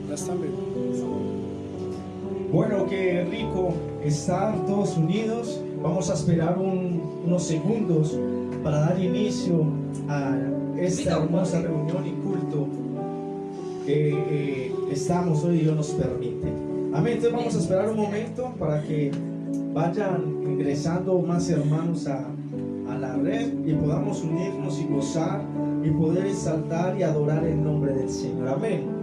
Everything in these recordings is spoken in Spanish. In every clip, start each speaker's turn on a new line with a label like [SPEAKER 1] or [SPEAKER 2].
[SPEAKER 1] Ya están bien.
[SPEAKER 2] Bueno, qué rico estar todos unidos. Vamos a esperar unos segundos para dar inicio a esta hermosa reunión y culto que estamos hoy, Dios nos permite. Amén. Entonces vamos a esperar un momento para que vayan ingresando más hermanos a la red y podamos unirnos y gozar y poder exaltar y adorar el nombre del Señor. Amén.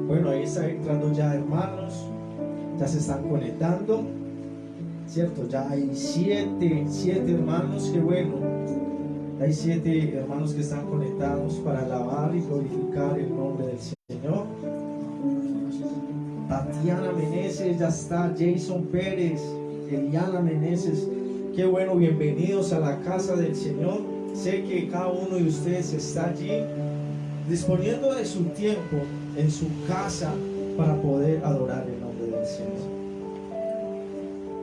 [SPEAKER 2] Bueno, ahí están entrando ya hermanos, ya se están conectando, ¿cierto? Ya hay siete hermanos, qué bueno. Hay 7 hermanos que están conectados para alabar y glorificar el nombre del Señor. Tatiana Meneses ya está, Jason Pérez, Eliana Meneses, qué bueno, bienvenidos a la casa del Señor. Sé que cada uno de ustedes está allí disponiendo de su tiempo en su casa para poder adorar el nombre del Señor.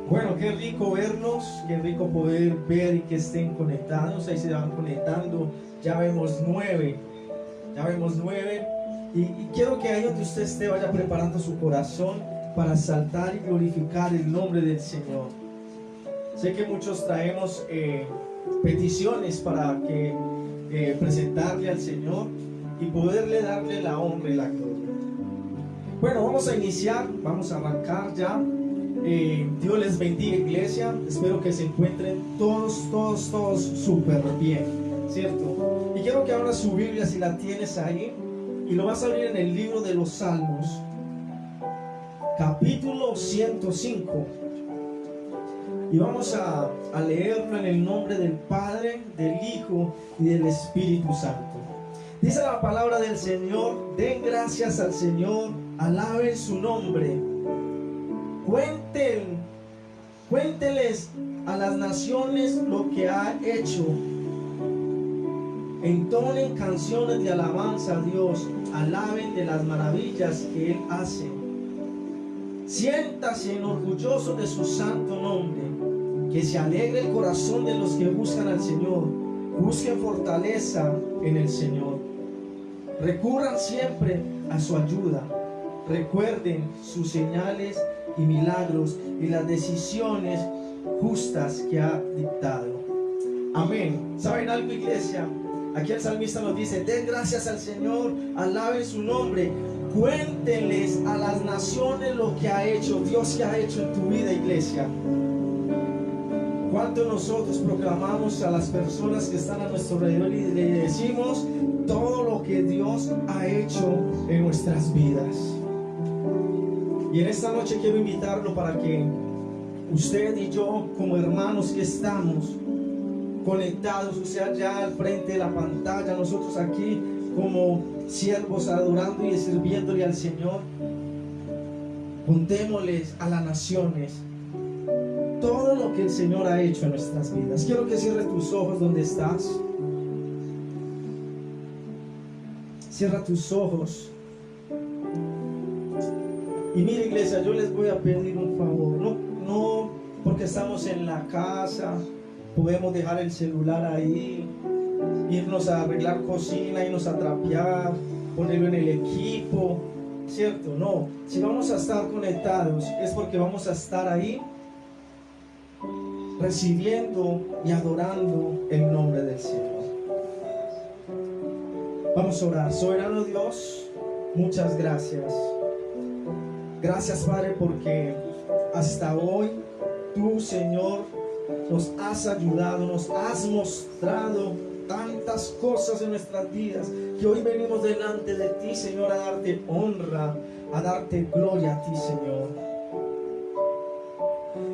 [SPEAKER 2] Bueno, qué rico vernos, qué rico poder ver y que estén conectados. Ahí se van conectando, ya vemos 9, y quiero que ahí donde usted esté vaya preparando su corazón para saltar y glorificar el nombre del Señor. Sé que muchos traemos peticiones para que presentarle al Señor y poderle darle la honra y la gloria. Bueno, vamos a iniciar, vamos a arrancar ya. Dios les bendiga, iglesia. Espero que se encuentren todos súper bien, ¿cierto? Y quiero que abras su Biblia si la tienes ahí y lo vas a abrir en el libro de los Salmos, capítulo 105. Y vamos a leerlo en el nombre del Padre, del Hijo y del Espíritu Santo. Dice la palabra del Señor: den gracias al Señor, alaben su nombre. Cuénteles a las naciones lo que ha hecho. Entonen canciones de alabanza a Dios. Alaben de las maravillas que Él hace. Siéntase orgulloso de su santo nombre. Que se alegre el corazón de los que buscan al Señor. Busquen fortaleza en el Señor. Recurran siempre a su ayuda. Recuerden sus señales y milagros y las decisiones justas que ha dictado. Amén. ¿Saben algo, iglesia? Aquí el salmista nos dice: den gracias al Señor, alaben su nombre, cuéntenles a las naciones lo que ha hecho. Dios, que ha hecho en tu vida, iglesia. ¿Cuánto nosotros proclamamos a las personas que están a nuestro alrededor y le decimos todo lo que Dios ha hecho en nuestras vidas? Y en esta noche quiero invitarlo para que usted y yo, como hermanos que estamos conectados, o sea, ya al frente de la pantalla, nosotros aquí como siervos adorando y sirviéndole al Señor, contémosles a las naciones todo lo que el Señor ha hecho en nuestras vidas. Quiero que cierres tus ojos donde estás. Cierra tus ojos. Y mira, iglesia, yo les voy a pedir un favor. No porque estamos en la casa, podemos dejar el celular ahí, irnos a arreglar cocina, irnos a trapear, ponerlo en el equipo, ¿cierto? No, si vamos a estar conectados es porque vamos a estar ahí recibiendo y adorando el nombre del Señor. Vamos a orar. Soberano Dios, muchas gracias. Gracias, Padre, porque hasta hoy tú, Señor, nos has ayudado, nos has mostrado tantas cosas en nuestras vidas, que hoy venimos delante de ti, Señor, a darte honra, a darte gloria a ti, Señor.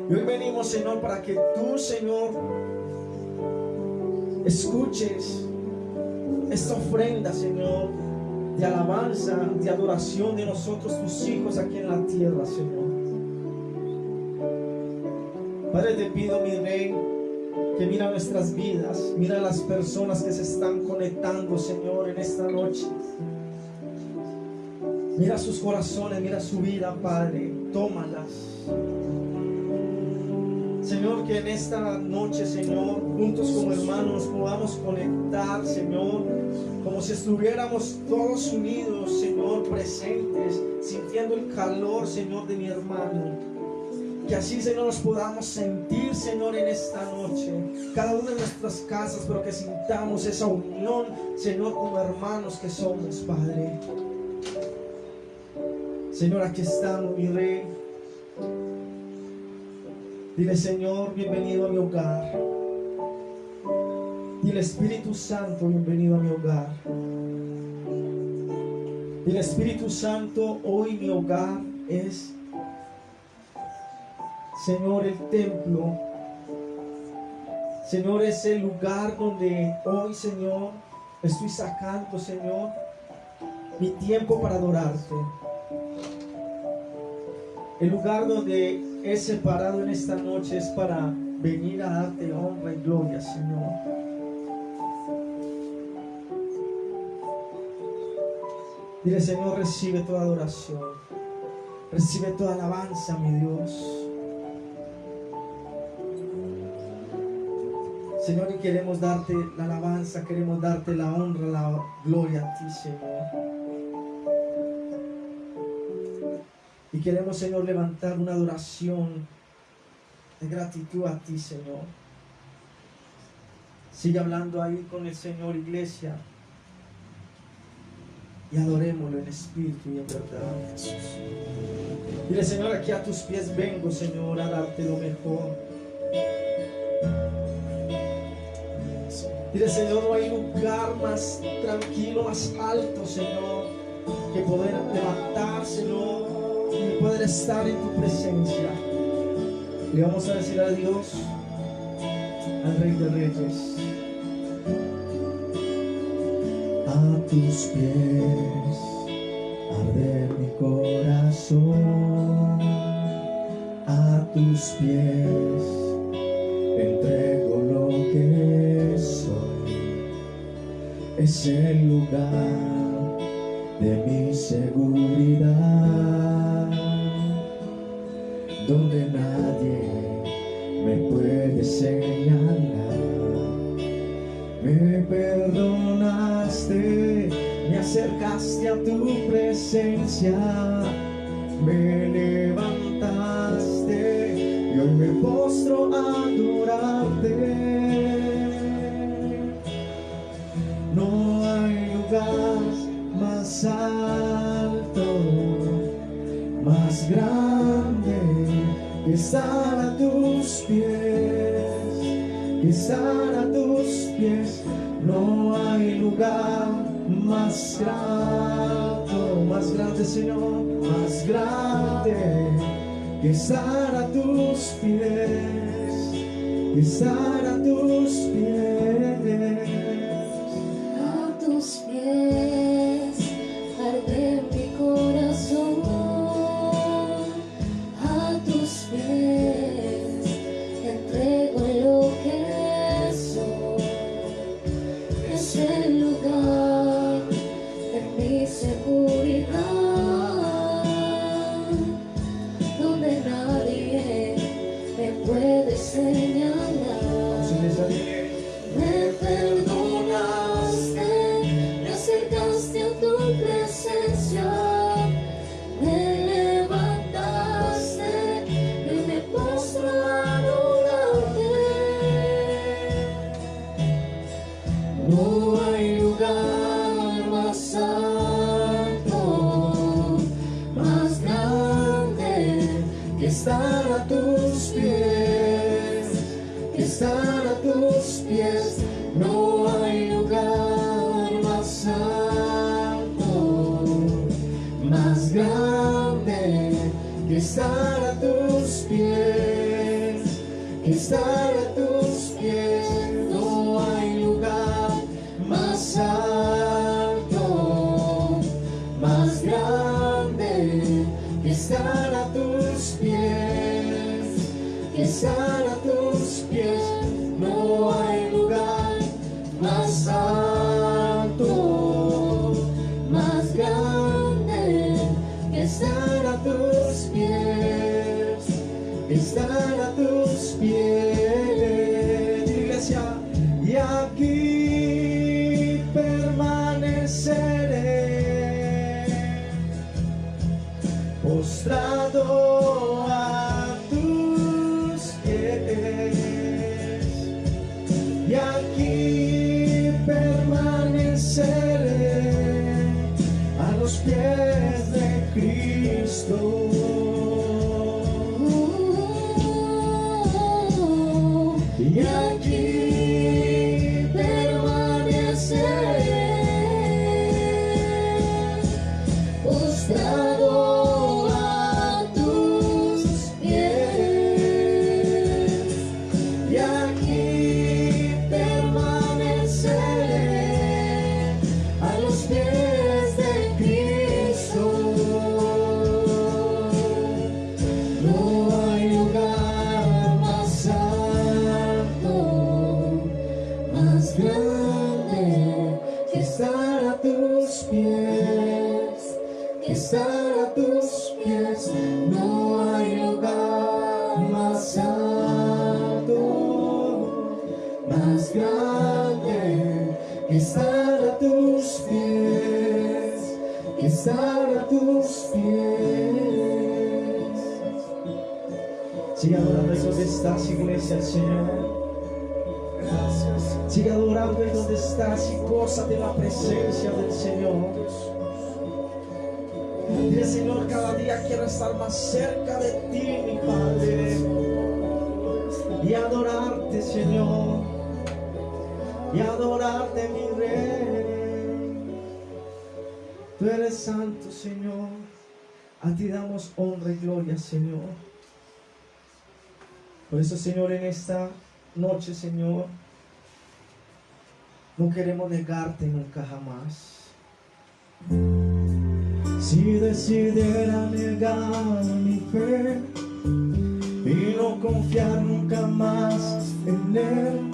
[SPEAKER 2] Y hoy venimos, Señor, para que tú, Señor, escuches esta ofrenda, Señor, de alabanza, de adoración de nosotros, tus hijos, aquí en la tierra, Señor. Padre, te pido, mi Rey, que mira nuestras vidas, mira las personas que se están conectando, Señor, en esta noche. Mira sus corazones, mira su vida, Padre. Tómalas. Señor, que en esta noche, Señor, juntos como hermanos podamos conectar, Señor, como si estuviéramos todos unidos, Señor, presentes, sintiendo el calor, Señor, de mi hermano. Que así, Señor, nos podamos sentir, Señor, en esta noche, cada una de nuestras casas, pero que sintamos esa unión, Señor, como hermanos que somos, Padre. Señor, aquí estamos, mi Rey. Dile, Señor, bienvenido a mi hogar. Dile, Espíritu Santo, bienvenido a mi hogar. Dile, Espíritu Santo, hoy mi hogar es, Señor, el templo. Señor, es el lugar donde hoy, Señor, estoy sacando, Señor, mi tiempo para adorarte. El lugar donde he separado en esta noche es para venir a darte honra y gloria, Señor. Dile, Señor, recibe toda adoración, recibe toda alabanza, mi Dios. Señor, y queremos darte la alabanza, queremos darte la honra, la gloria a ti, Señor. Y queremos, Señor, levantar una adoración de gratitud a ti, Señor. Sigue hablando ahí con el Señor, iglesia. Y adorémoslo en espíritu y en verdad, Jesús. Dile, Señor, aquí a tus pies vengo, Señor, a darte lo mejor. Dile, Señor, no hay lugar más tranquilo, más alto, Señor, que poder levantar, Señor, y poder estar en tu presencia. Le vamos a decir adiós al Rey de Reyes. A tus pies arde mi corazón, a tus pies entrego lo que soy. Es el lugar de mi seguridad, donde nadie me puede señalar. Me perdonaste, me acercaste a tu presencia, me levantaste y hoy me postro a adorarte. No hay lugar más alto, más grande que estar a tus pies, que estar a tus pies. No hay lugar más alto, más grande, Señor, más grande que estar a tus pies, que estar a tus pies.
[SPEAKER 1] A tus pies arde mi corazón, a tus pies entrego lo que soy. Es el lugar de mi seguridad, donde nadie me puede señalar. Me perdonaste, me acercaste a tu presencia, me levantaste y me postro a adorarte. No hay lugar más alto, más grande que estar a tus pies, que estar a tus pies. No hay lugar más alto, más grande que estar a tus pies, que estar a tus pies. No hay lugar más alto, más grande que estar a tus pies, que estar a tus pies. No hay lugar más alto, más grande
[SPEAKER 2] postrado a tus pies, y aquí permaneceré a los pies de Cristo. Y aquí permaneceré postrado a tus pies, y aquí permaneceré a los pies de Cristo. No hay lugar más santo, más grande que estar a tus pies, que estar a tus pies. No hay lugar más santo, más grande que estar a tus pies, que estar a tus pies. Sigue adorando ahí donde estás, iglesia, al Señor. Gracias. Sigue adorando ahí donde estás y gózate la presencia del Señor. Dile, Señor, cada día quiero estar más cerca de ti, mi Padre, y adorarte, Señor, y adorarte, mi Rey. Tú eres santo, Señor. A ti damos honra y gloria, Señor. Por eso, Señor, en esta noche, Señor, no queremos negarte nunca jamás. Si decidiera negar mi fe y no confiar nunca más en Él,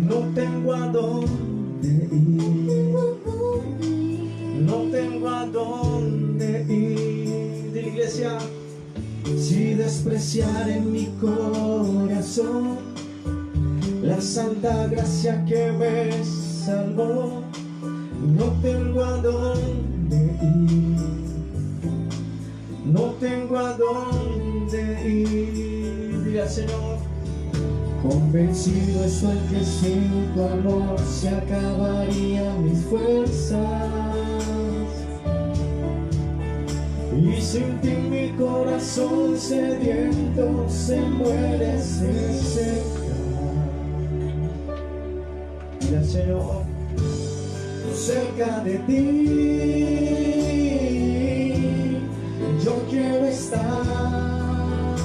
[SPEAKER 2] no tengo a dónde ir, no tengo a dónde ir. De la iglesia, si despreciar en mi corazón la santa gracia que me salvó, no tengo a dónde ir, no tengo a dónde ir. Dile al Señor: convencido estoy que sin tu amor se acabarían mis fuerzas, y sin ti mi corazón sediento se muere, se seca. Dile al Señor: cerca de ti yo quiero estar,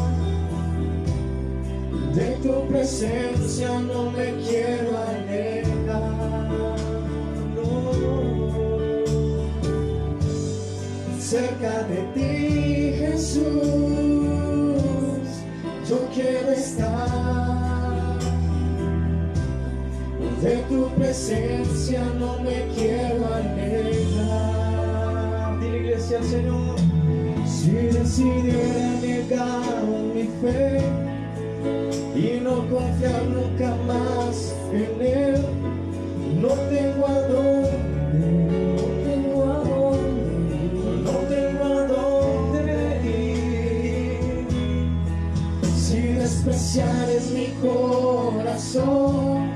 [SPEAKER 2] de tu presencia no me quiero alejar, no. Cerca de ti, Jesús, yo quiero estar, de tu presencia no me quiero alejar. Dile, iglesia, al Señor: si decidiera negar mi fe y no confiar nunca más en Él, no tengo a dónde, no tengo a dónde ir. Si despreciares mi corazón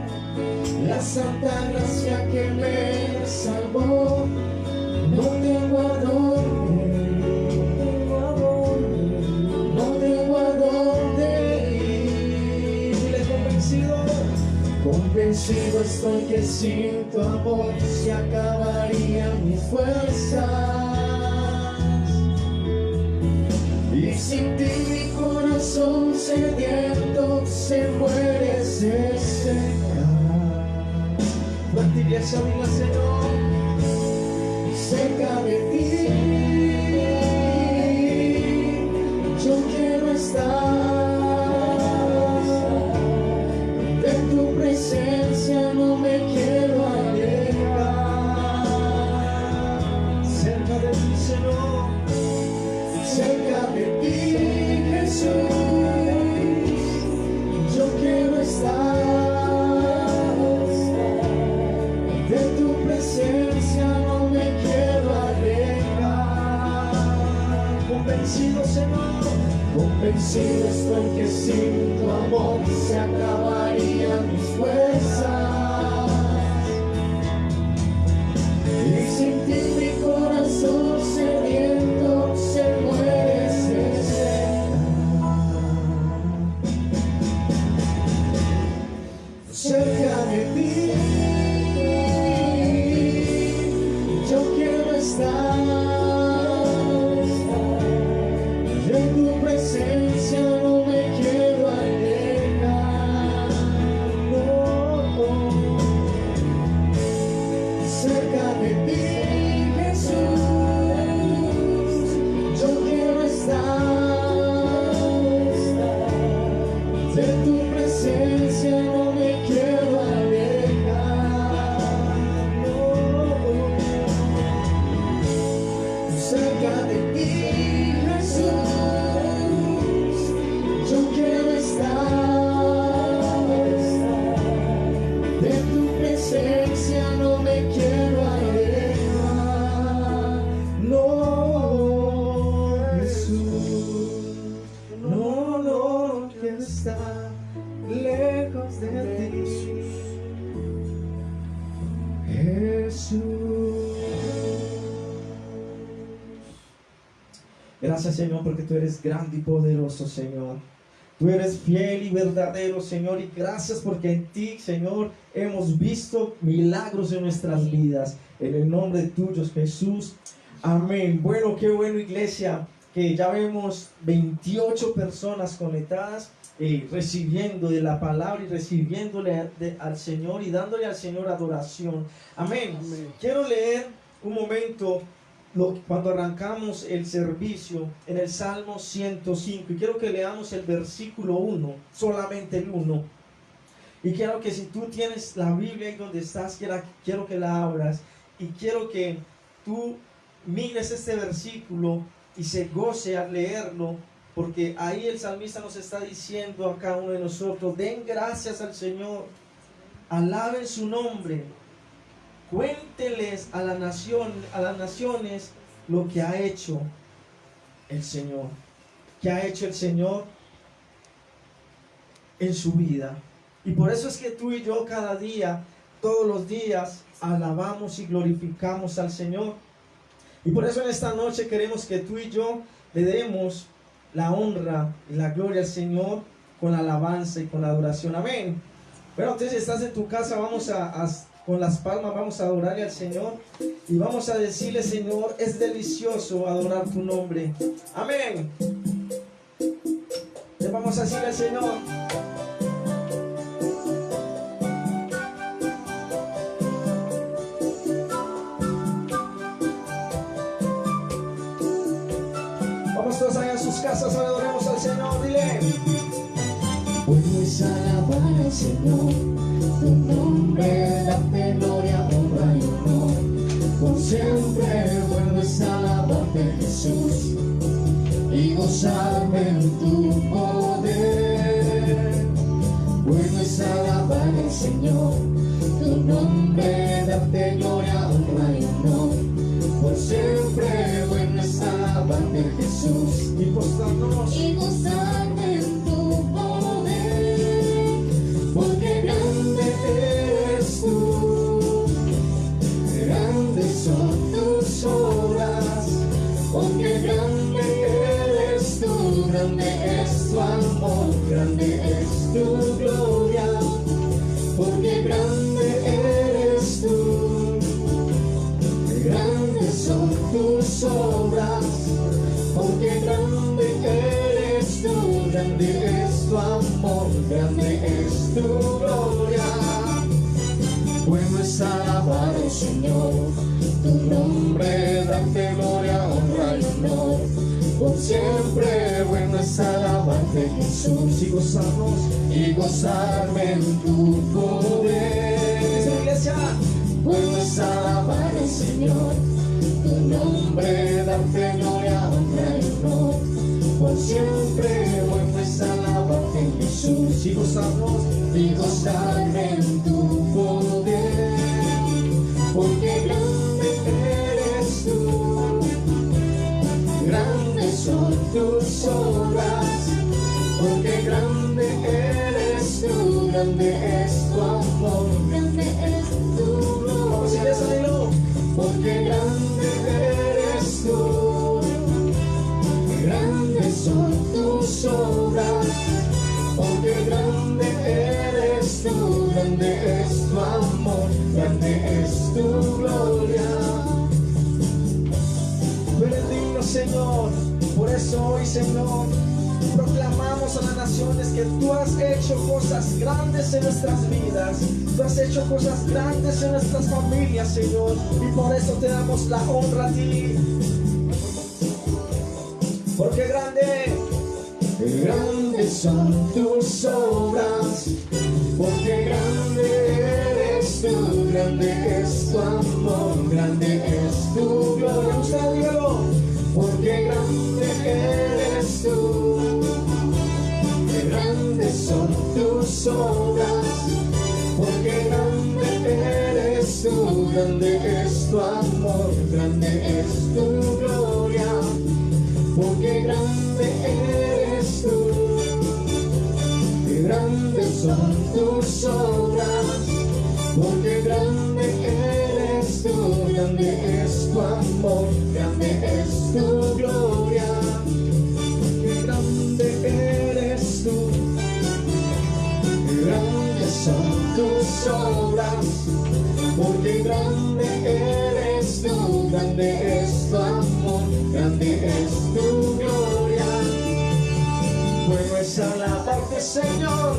[SPEAKER 2] la santa gracia que me salvó, no tengo a dónde, no tengo a dónde ir. Dile: convencido estoy que sin tu amor se acabarían mis fuerzas, y sin ti mi corazón sediento se muere, se seca. Fuerte iglesia, dile al Señor: cerca de ti yo quiero estar, de tu presencia no me quiero alejar. Cerca de ti, Señor, cerca de ti, Jesús, yo quiero estar, de tu presencia no me quiero alejar. Convencido
[SPEAKER 1] Vencido estoy que sin tu amor se acabarían mis fuerzas. Y sin ti mi corazón sediento se muere, se seca. Cerca de ti yo quiero estar. En tu presencia no me quiero alejar. No. Cerca de ti, Jesús, yo quiero estar. De tu presencia no me quiero alejar. No. Cerca de ti, Jesús, yo quiero estar. De tu presencia no me quiero alejar. No, Jesús, no, no quiero estar lejos de ti, Jesús.
[SPEAKER 2] Gracias, Señor, porque tú eres grande y poderoso, Señor. Tú eres fiel y verdadero, Señor, y gracias porque en ti, Señor, hemos visto milagros en nuestras vidas. En el nombre tuyo, Jesús. Amén. Bueno, qué bueno, iglesia, que ya vemos 28 personas conectadas, recibiendo de la palabra y recibiéndole al Señor y dándole al Señor adoración. Amén.
[SPEAKER 3] Amén.
[SPEAKER 2] Quiero leer un momento cuando arrancamos el servicio en el Salmo 105, y quiero que leamos el versículo 1, solamente el 1, y quiero que si tú tienes la Biblia ahí donde estás, quiero que la abras, y quiero que tú mires este versículo y se goce al leerlo, porque ahí el salmista nos está diciendo a cada uno de nosotros: den gracias al Señor, alaben su nombre, cuénteles a las naciones lo que ha hecho el Señor. Que ha hecho el Señor en su vida. Y por eso es que tú y yo cada día, todos los días, alabamos y glorificamos al Señor. Y por eso en esta noche queremos que tú y yo le demos la honra y la gloria al Señor con la alabanza y con la adoración. Amén. Bueno, entonces si estás en tu casa, vamos con las palmas vamos a adorarle al Señor y vamos a decirle: Señor, es delicioso adorar tu nombre. Amén. Le vamos a decirle al Señor: vamos todos allá en sus casas, ahora adoremos al Señor. Dile:
[SPEAKER 1] bueno es alabar al Señor, tu nombre, darte gloria, honra y honor. Por siempre bueno es alabarte, Jesús, y gozarme en tu poder. Bueno es alabar al Señor, tu nombre, darte gloria, honra y honor. Por siempre bueno es alabarte, Jesús,
[SPEAKER 2] y postrarnos
[SPEAKER 1] y gozarme en tu poder, porque grande eres tú, grandes son tus obras, porque grande eres tú, grande es tu amor, grande es tu gloria, porque grande eres tú, grandes son tus obras, porque grande eres tú, grande es tu amor, grande es tu gloria. Bueno es alabar al Señor, tu nombre, darte gloria, honra y honor. Por siempre bueno es alabarte, Jesús, y gozarme en tu poder.
[SPEAKER 2] iglesia.
[SPEAKER 1] Bueno es alabar al Señor, tu nombre, darte gloria, honra y honor. Por siempre bueno es alabarte, Jesús, y gozarme en tu poder, porque grande eres tú, grandes son tus obras, porque grande eres tú, grande es tu amor, grande es tu gloria.
[SPEAKER 2] Vamos a decirlo.
[SPEAKER 1] Porque grande eres tú, grandes son tus obras, porque grande eres tú, grande es tu amor, grande es tu gloria.
[SPEAKER 2] Tú eres digno, Señor. Por eso hoy, Señor, proclamamos a las naciones que tú has hecho cosas grandes en nuestras vidas. Tú has hecho cosas grandes en nuestras familias, Señor. Y por eso te damos la honra a ti. Porque
[SPEAKER 1] Grandes son tus obras, porque grande eres tú, grande es tu amor, grande es tu gloria.
[SPEAKER 2] Usted dígalo.
[SPEAKER 1] Porque grande eres tú, grandes son tus obras, porque grande eres tú, grande es tu amor, grande es tu gloria. Porque grande eres tú, grandes son tus obras, porque grande eres tú, grande es tu amor, grande es tu gloria.
[SPEAKER 2] Que grande eres tú.
[SPEAKER 1] Grandes son tus obras, porque grande eres tú, grande es tu amor, grande es tu gloria.
[SPEAKER 2] Bueno es alabarte, Señor.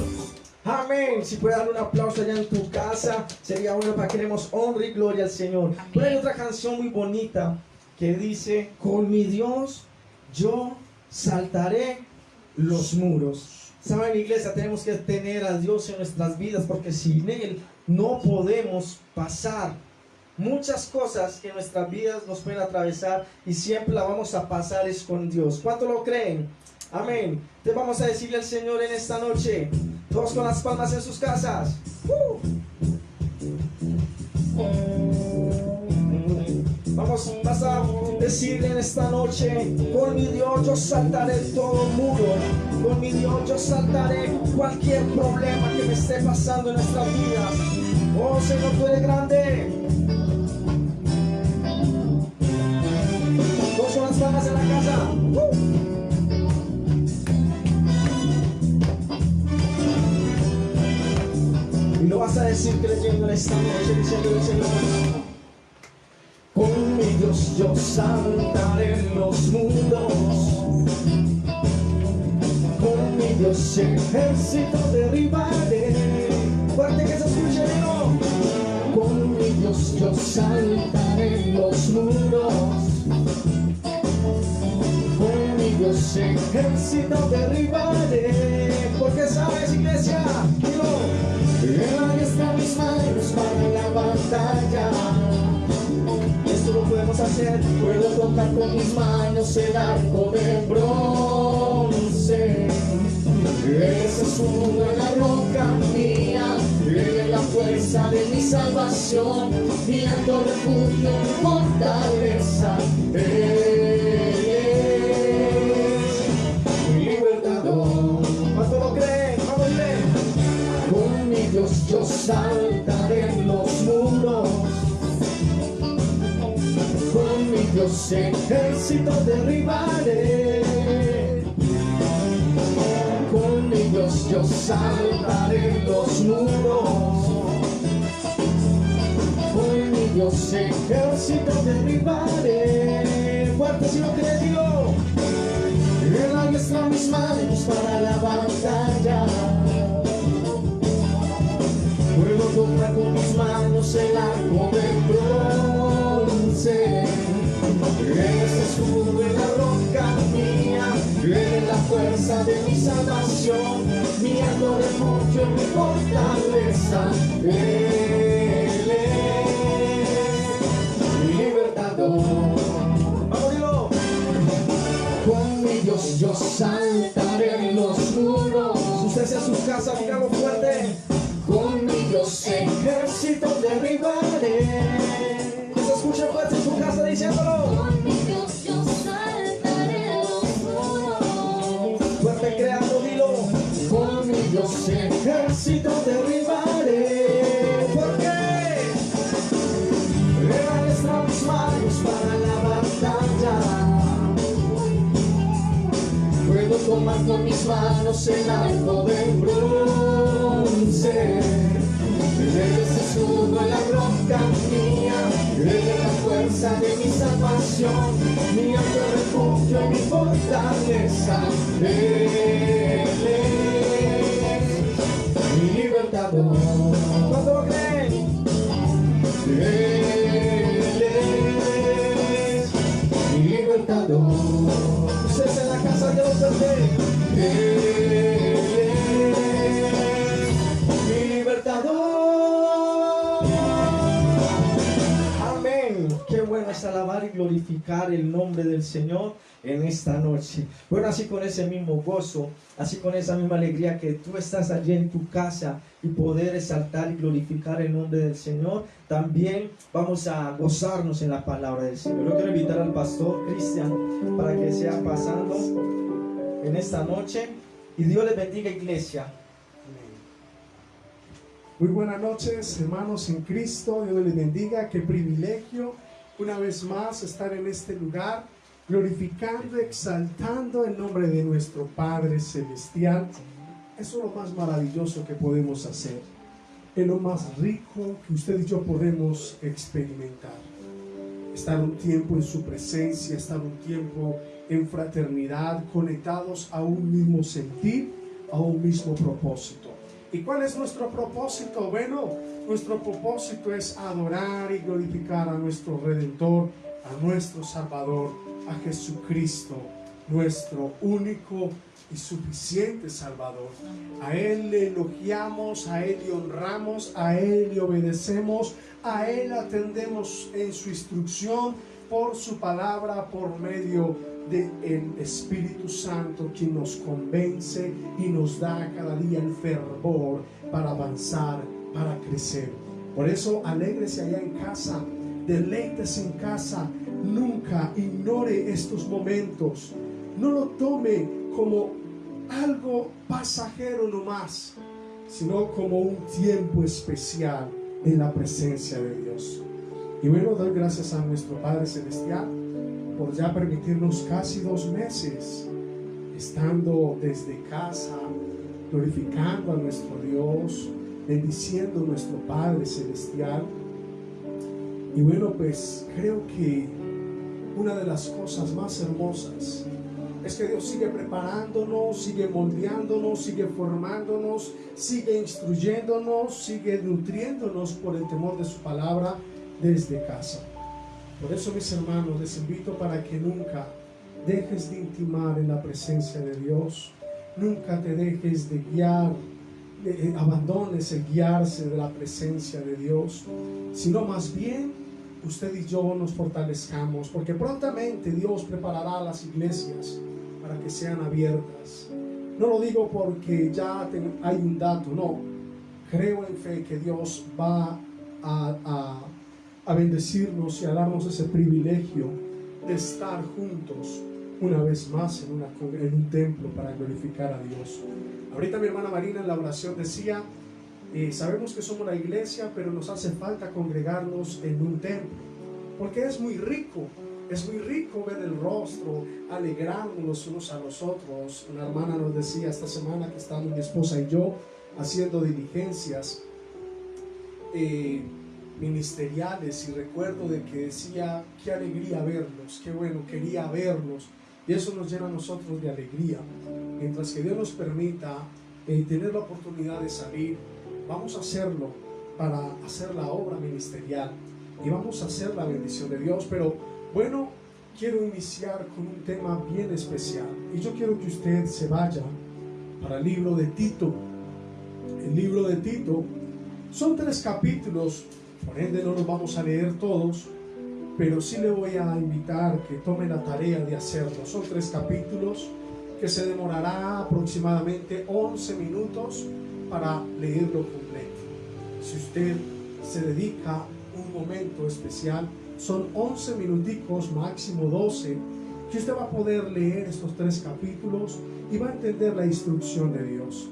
[SPEAKER 2] Amén. Si puedes dar un aplauso allá en tu casa, sería bueno para que demos honra y gloria al Señor. Pero hay otra canción muy bonita que dice: con mi Dios yo saltaré los muros. Saben, iglesia, tenemos que tener a Dios en nuestras vidas, porque sin Él no podemos pasar muchas cosas que en nuestras vidas nos pueden atravesar, y siempre la vamos a pasar es con Dios. ¿Cuánto lo creen? Amén. Entonces vamos a decirle al Señor en esta noche, todos con las palmas en sus casas. Vas a decirle en esta noche: con mi Dios yo saltaré todo muro, con mi Dios yo saltaré cualquier problema que me esté pasando en nuestras vidas. Oh Señor, tú eres grande. Todos con las palmas en la casa. Y lo vas a decir creyendo en esta noche, diciéndole al Señor: con mi Dios yo saltaré los muros, con mi Dios ejército derribaré. Fuerte que se escuche, ¿no?
[SPEAKER 1] Con mi Dios yo saltaré los muros, con mi Dios
[SPEAKER 2] Ejército derribaré. Porque sabes, iglesia, dilo:
[SPEAKER 1] Él está mis manos para la batalla.
[SPEAKER 2] esto lo podemos hacer.
[SPEAKER 1] Puedo tocar con mis manos el arco de bronce. Ese escudo en la roca mía, Él es la fuerza de mi salvación, mi alto refugio, mi fortaleza. Él es mi libertador.
[SPEAKER 2] ¿Cuánto lo creen? Vamos a ver.
[SPEAKER 1] Con mi Dios yo saltaré los muros, con mi Dios
[SPEAKER 2] Ejército derribaré.
[SPEAKER 1] con mi Dios yo saltaré los muros, con mi Dios
[SPEAKER 2] Ejército derribaré. Fuerte si lo crees, dilo.
[SPEAKER 1] Él adiestra mis manos para la batalla. Puedo tocar con mis manos el arco de bronce. Ese escudo en la roca mía, Él es la fuerza de mi salvación, mi alto refugio, mi fortaleza. Él es mi libertador.
[SPEAKER 2] Vamos, dilo.
[SPEAKER 1] Con mi Dios yo saltaré los muros,
[SPEAKER 2] Ustedes en sus casas, díganlo fuerte.
[SPEAKER 1] con mi Dios
[SPEAKER 2] Ejército derribaré. Que se escuche fuerte en su casa diciéndolo.
[SPEAKER 3] Con mi Dios yo saltaré los muros.
[SPEAKER 2] Fuerte creando, dilo.
[SPEAKER 1] con mis manos el arco del bronce. Eres escudo en la roca mía, eres la fuerza de mi salvación, mi alto refugio y mi fortaleza. Él es mi libertador.
[SPEAKER 2] ¿Cuánto lo creen?
[SPEAKER 1] Él es mi libertador.
[SPEAKER 2] Ustedes en la casa de los verdes.
[SPEAKER 1] Él es mi libertador.
[SPEAKER 2] Amén. Qué bueno es alabar y glorificar el nombre del Señor en esta noche. Bueno, así con ese mismo gozo, así con esa misma alegría que tú estás allí en tu casa y poder exaltar y glorificar el nombre del Señor, también vamos a gozarnos en la palabra del Señor. Yo quiero invitar al pastor Cristian para que sea pasando en esta noche, y Dios les bendiga, iglesia.
[SPEAKER 3] Muy buenas noches, hermanos en Cristo. Dios les bendiga. Qué privilegio una vez más estar en este lugar, glorificando, exaltando el nombre de nuestro Padre Celestial. Eso es lo más maravilloso que podemos hacer. Es lo más rico que usted y yo podemos experimentar. Estar un tiempo en su presencia, estar un tiempo en fraternidad, conectados a un mismo sentir, a un mismo propósito. ¿Y cuál es nuestro propósito? Bueno, nuestro propósito es adorar y glorificar a nuestro Redentor, a nuestro Salvador, a Jesucristo, nuestro único y suficiente Salvador. A Él le elogiamos, a Él le honramos, a Él le obedecemos, a Él atendemos en su instrucción, por su palabra, por medio del Espíritu Santo, quien nos convence y nos da cada día el fervor para avanzar, para crecer. Por eso, alégrese allá en casa, deleítese en casa, nunca ignore estos momentos, no lo tome como algo pasajero nomás, sino como un tiempo especial en la presencia de Dios. Y bueno, doy gracias a nuestro Padre Celestial por ya permitirnos casi 2 meses estando desde casa, glorificando a nuestro Dios, bendiciendo a nuestro Padre Celestial. Y bueno, pues creo que una de las cosas más hermosas es que Dios sigue preparándonos, sigue moldeándonos, sigue formándonos, sigue instruyéndonos, sigue nutriéndonos por el temor de su palabra desde casa. Por eso, mis hermanos, les invito para que nunca dejes de intimar en la presencia de Dios, nunca te dejes de guiar, abandones el guiarse de la presencia de Dios, sino más bien usted y yo nos fortalezcamos, porque prontamente Dios preparará las iglesias para que sean abiertas. No lo digo porque ya hay un dato, no. Creo en fe que Dios va a bendecirnos y a darnos ese privilegio de estar juntos una vez más en un templo para glorificar a Dios. Ahorita mi hermana Marina en la oración decía, sabemos que somos la iglesia, pero nos hace falta congregarnos en un templo, porque es muy rico ver el rostro, alegrarnos los unos a los otros. Una hermana nos decía esta semana que estábamos mi esposa y yo haciendo diligencias ministeriales, y recuerdo de que decía, qué alegría verlos, qué bueno, quería verlos, y eso nos llena a nosotros de alegría. Mientras que Dios nos permita tener la oportunidad de salir, vamos a hacerlo para hacer la obra ministerial y vamos a hacer la bendición de Dios. Pero bueno, quiero iniciar con un tema bien especial, y yo quiero que usted se vaya para el libro de Tito. El libro de Tito son 3 capítulos, por ende no los vamos a leer todos, pero sí le voy a invitar que tome la tarea de hacerlo. Son 3 capítulos que se demorará aproximadamente 11 minutos para leerlo completo. Si usted se dedica un momento especial, son 11 minuticos, máximo 12, que usted va a poder leer estos 3 capítulos y va a entender la instrucción de Dios.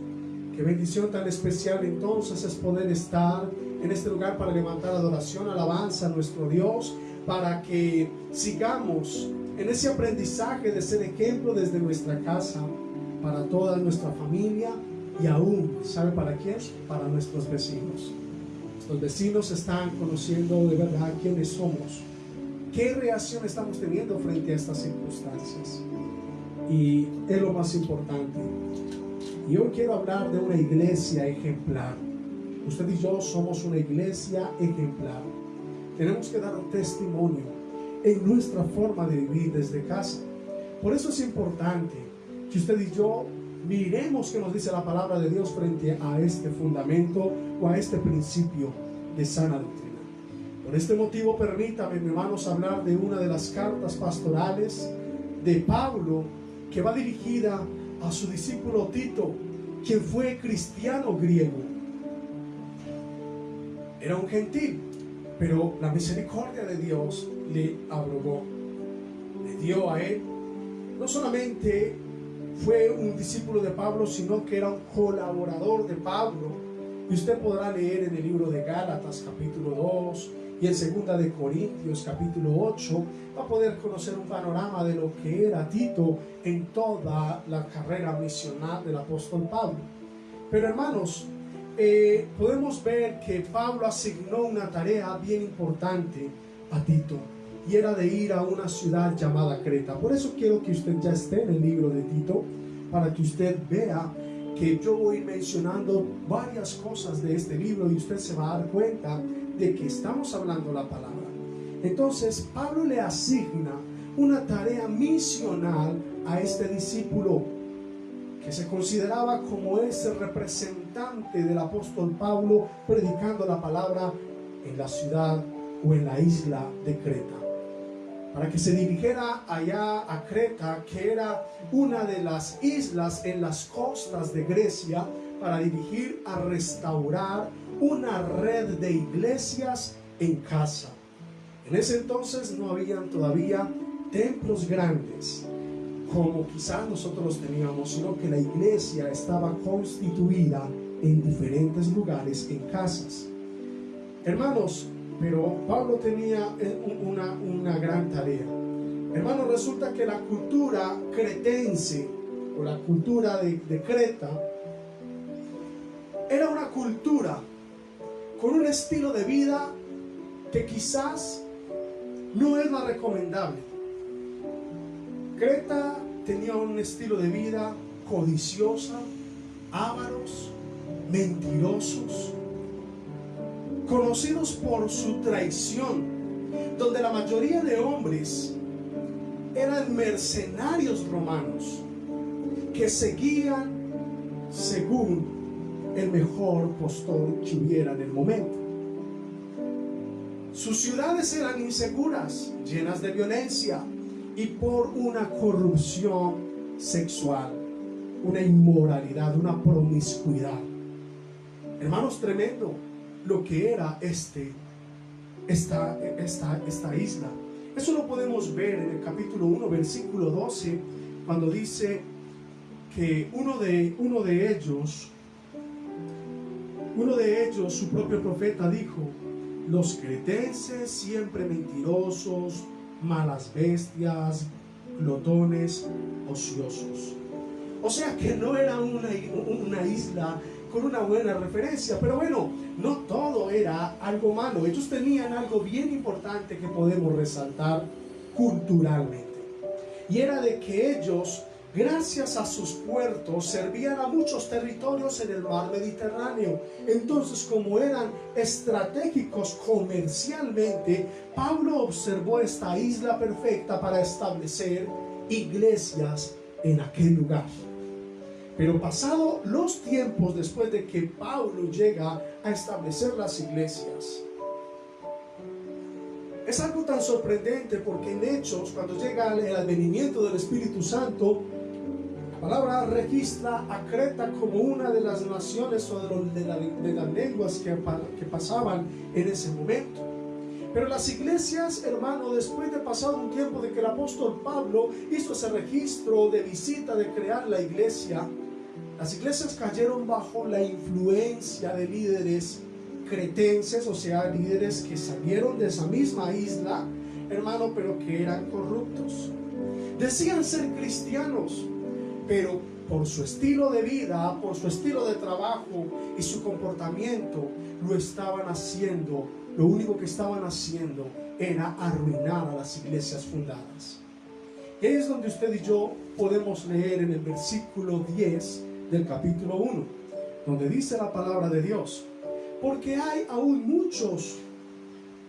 [SPEAKER 3] Qué bendición tan especial entonces es poder estar en este lugar para levantar adoración, alabanza a nuestro Dios, para que sigamos en ese aprendizaje de ser ejemplo desde nuestra casa, para toda nuestra familia y aún, ¿sabe para quién? Para nuestros vecinos. Los vecinos están conociendo de verdad quiénes somos, qué reacción estamos teniendo frente a estas circunstancias. Y es lo más importante. Y hoy quiero hablar de una iglesia ejemplar. Usted y yo somos una iglesia ejemplar. Tenemos que dar un testimonio en nuestra forma de vivir desde casa. Por eso es importante que usted y yo miremos qué nos dice la palabra de Dios frente a este fundamento o a este principio de sana doctrina. Por este motivo, permítame, mis hermanos, hablar de una de las cartas pastorales de Pablo, que va dirigida a su discípulo Tito, quien fue cristiano griego. Era un gentil, pero la misericordia de Dios le abrogó, le dio a él. No solamente fue un discípulo de Pablo, sino que era un colaborador de Pablo. Y usted podrá leer en el libro de Gálatas capítulo 2 y en 2 de Corintios capítulo 8, va a poder conocer un panorama de lo que era Tito en toda la carrera misional del apóstol Pablo. Pero hermanos, podemos ver que Pablo asignó una tarea bien importante a Tito, y era de ir a una ciudad llamada Creta. Por eso quiero que usted ya esté en el libro de Tito, para que usted vea que yo voy mencionando varias cosas de este libro y usted se va a dar cuenta de que estamos hablando la palabra. Entonces Pablo le asigna una tarea misional a este discípulo, que se consideraba como ese representante del apóstol Pablo predicando la palabra en la ciudad o en la isla de Creta, para que se dirigiera allá a Creta, que era una de las islas en las costas de Grecia, para dirigir a restaurar una red de iglesias en casa. En ese entonces no habían todavía templos grandes como quizás nosotros los teníamos, sino que la iglesia estaba constituida en diferentes lugares, en casas. Hermanos, pero Pablo tenía una gran tarea. Hermanos, resulta que la cultura cretense o la cultura de Creta era una cultura con un estilo de vida que quizás no es la recomendable. Creta tenía un estilo de vida codiciosa, ávaros, mentirosos, conocidos por su traición, donde la mayoría de hombres eran mercenarios romanos que seguían según el mejor postor que hubiera en el momento. Sus ciudades eran inseguras, llenas de violencia y por una corrupción sexual, una inmoralidad, una promiscuidad. Hermanos, tremendo lo que era esta isla. Eso lo podemos ver en el capítulo 1, versículo 12, cuando dice que uno de ellos, su propio profeta, dijo: los cretenses siempre mentirosos, malas bestias, glotones, ociosos. O sea que no era una isla con una buena referencia, pero bueno, no todo era algo malo. Ellos tenían algo bien importante que podemos resaltar culturalmente, y era de que ellos, gracias a sus puertos, servían a muchos territorios en el mar Mediterráneo. Entonces, como eran estratégicos comercialmente, Pablo observó esta isla perfecta para establecer iglesias en aquel lugar. Pero pasado los tiempos, después de que Pablo llega a establecer las iglesias, es algo tan sorprendente, porque en Hechos, cuando llega el advenimiento del Espíritu Santo, la palabra registra a Creta como una de las naciones o de las lenguas que pasaban en ese momento. Pero las iglesias, hermano, después de pasado un tiempo de que el apóstol Pablo hizo ese registro de visita, de crear la iglesia, las iglesias cayeron bajo la influencia de líderes cretenses, o sea, líderes que salieron de esa misma isla, hermano, pero que eran corruptos. Decían ser cristianos, pero por su estilo de vida, por su estilo de trabajo y su comportamiento, lo estaban haciendo. Lo único que estaban haciendo era arruinar a las iglesias fundadas. Y ahí es donde usted y yo podemos leer en el versículo 10 del capítulo 1, donde dice la palabra de Dios: porque hay aún muchos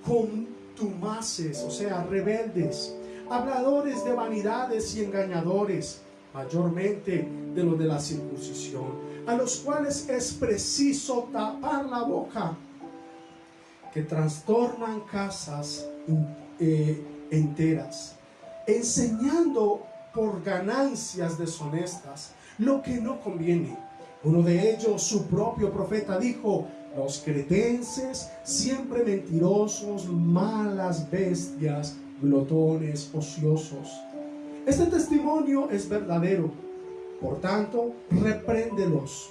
[SPEAKER 3] contumaces, o sea, rebeldes, habladores de vanidades y engañadores, mayormente de los de la circuncisión, a los cuales es preciso tapar la boca, que trastornan casas enteras, enseñando por ganancias deshonestas lo que no conviene. Uno de ellos, su propio profeta, dijo: los cretenses, siempre mentirosos, malas bestias, glotones, ociosos. Este testimonio es verdadero. Por tanto, repréndelos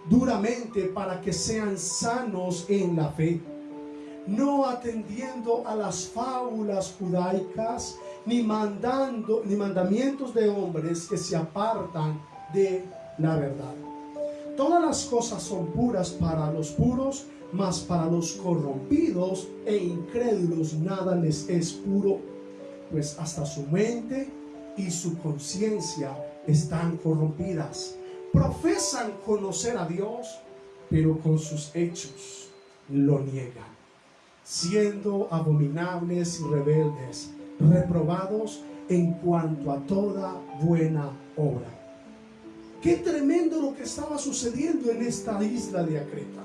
[SPEAKER 3] duramente para que sean sanos en la fe, no atendiendo a las fábulas judaicas, ni mandamientos de hombres que se apartan de la verdad. Todas las cosas son puras para los puros, mas para los corrompidos e incrédulos nada les es puro, pues hasta su mente y su conciencia están corrompidas. Profesan conocer a Dios, pero con sus hechos lo niegan, siendo abominables y rebeldes, reprobados en cuanto a toda buena obra. Qué tremendo lo que estaba sucediendo en esta isla de Creta.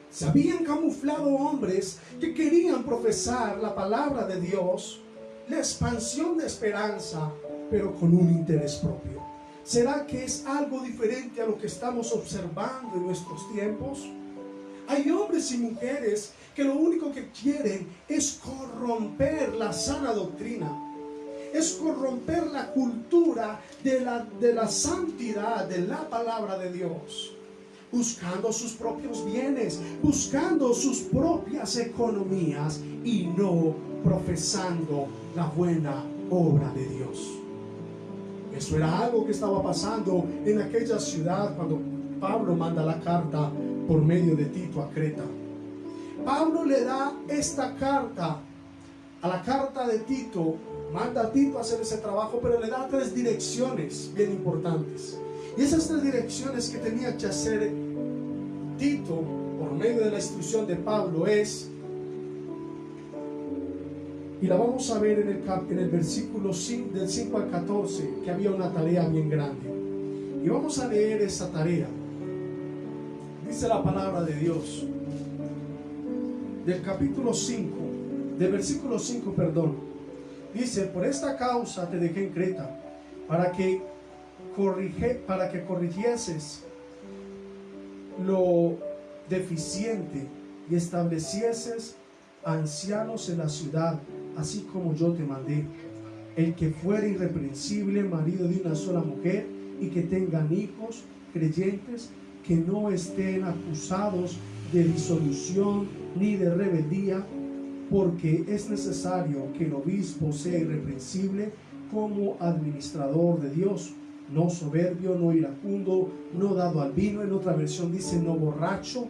[SPEAKER 3] Se habían camuflado hombres que querían profesar la palabra de Dios, la expansión de esperanza, pero con un interés propio. ¿Será que es algo diferente a lo que estamos observando en nuestros tiempos? Hay hombres y mujeres que lo único que quieren es corromper la sana doctrina, es corromper la cultura de la santidad de la palabra de Dios, buscando sus propios bienes, buscando sus propias economías y no profesando la buena obra de Dios. Eso era algo que estaba pasando en aquella ciudad cuando Pablo manda la carta por medio de Tito a Creta. Pablo le da esta carta, a la carta de Tito, manda a Tito a hacer ese trabajo, pero le da 3 direcciones bien importantes. Y esas 3 direcciones que tenía que hacer Tito por medio de la instrucción de Pablo es, y la vamos a ver en el versículo 5, del 5 al 14, que había una tarea bien grande. Y vamos a leer esa tarea. Dice la palabra de Dios, del capítulo 5, del versículo 5, perdón. Dice: por esta causa te dejé en Creta, para que corrigieses lo deficiente y establecieses ancianos en la ciudad, así como yo te mandé, el que fuera irreprensible, marido de una sola mujer, y que tengan hijos creyentes, que no estén acusados de disolución ni de rebeldía, porque es necesario que el obispo sea irreprensible como administrador de Dios, no soberbio, no iracundo, no dado al vino. En otra versión dice no borracho.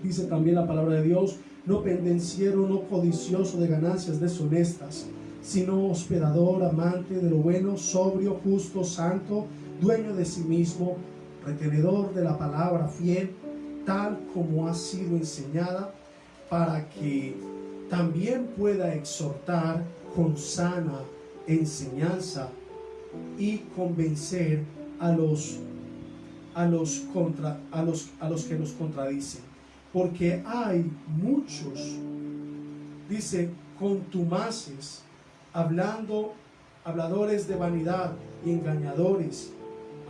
[SPEAKER 3] Dice también la palabra de Dios: no pendenciero, no codicioso de ganancias deshonestas, sino hospedador, amante de lo bueno, sobrio, justo, santo, dueño de sí mismo, retenedor de la palabra, fiel, tal como ha sido enseñada, para que también pueda exhortar con sana enseñanza y convencer a los que nos contradicen. Porque hay muchos, dice, contumaces, habladores de vanidad y engañadores,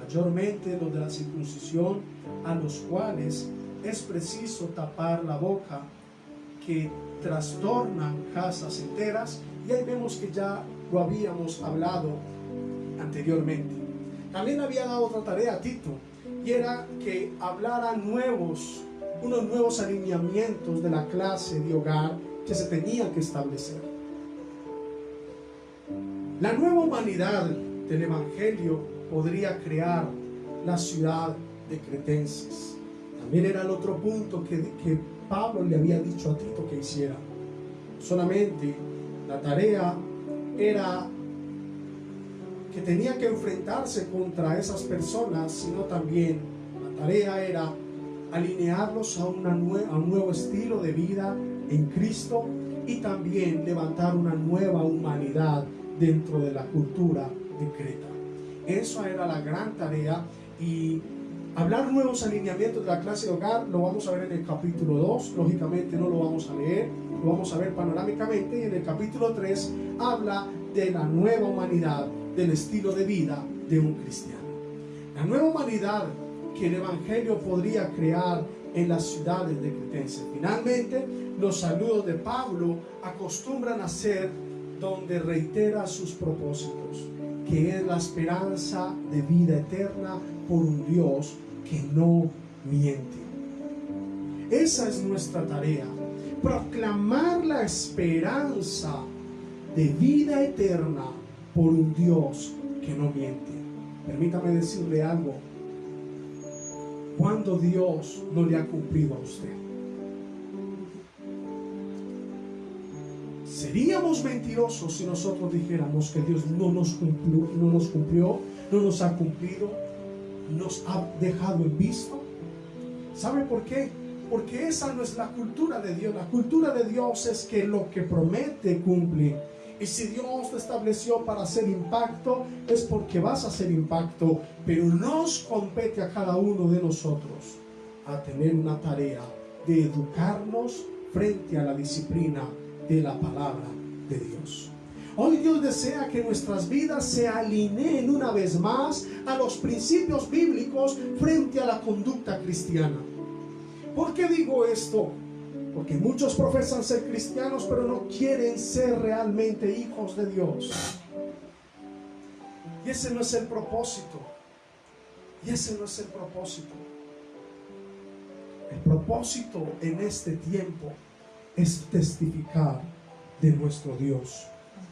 [SPEAKER 3] mayormente los de la circuncisión, a los cuales es preciso tapar la boca, que trastornan casas enteras. Y ahí vemos que ya lo habíamos hablado anteriormente. También había dado otra tarea a Tito, y era que hablara unos nuevos alineamientos de la clase de hogar que se tenía que establecer. La nueva humanidad del Evangelio podría crear la ciudad de Cretenses. También era el otro punto que Pablo le había dicho a Tito que hiciera. Solamente la tarea era que tenía que enfrentarse contra esas personas, sino también la tarea era alinearlos a un nuevo estilo de vida en Cristo y también levantar una nueva humanidad dentro de la cultura de Creta. Esa era la gran tarea, y hablar nuevos alineamientos de la clase de hogar lo vamos a ver en el capítulo 2, lógicamente no lo vamos a leer, lo vamos a ver panorámicamente, y en el capítulo 3 habla de la nueva humanidad, del estilo de vida de un cristiano. La nueva humanidad que el Evangelio podría crear en las ciudades de Cretense. Finalmente, los saludos de Pablo acostumbran a ser donde reitera sus propósitos, que es la esperanza de vida eterna por un Dios que no miente. Esa es nuestra tarea, proclamar la esperanza de vida eterna por un Dios que no miente. Permítame decirle algo. ¿Cuándo Dios no le ha cumplido a usted? Seríamos mentirosos si nosotros dijéramos que Dios no nos cumplió, no nos ha cumplido, nos ha dejado en visto. ¿Sabe por qué? Porque esa no es la cultura de Dios. La cultura de Dios es que lo que promete cumple. Y si Dios te estableció para hacer impacto, es porque vas a hacer impacto. Pero nos compete a cada uno de nosotros a tener una tarea de educarnos frente a la disciplina de la palabra de Dios. Hoy Dios desea que nuestras vidas se alineen una vez más a los principios bíblicos frente a la conducta cristiana. ¿Por qué digo esto? Porque muchos profesan ser cristianos, pero no quieren ser realmente hijos de Dios. Y ese no es el propósito. El propósito en este tiempo es testificar de nuestro Dios.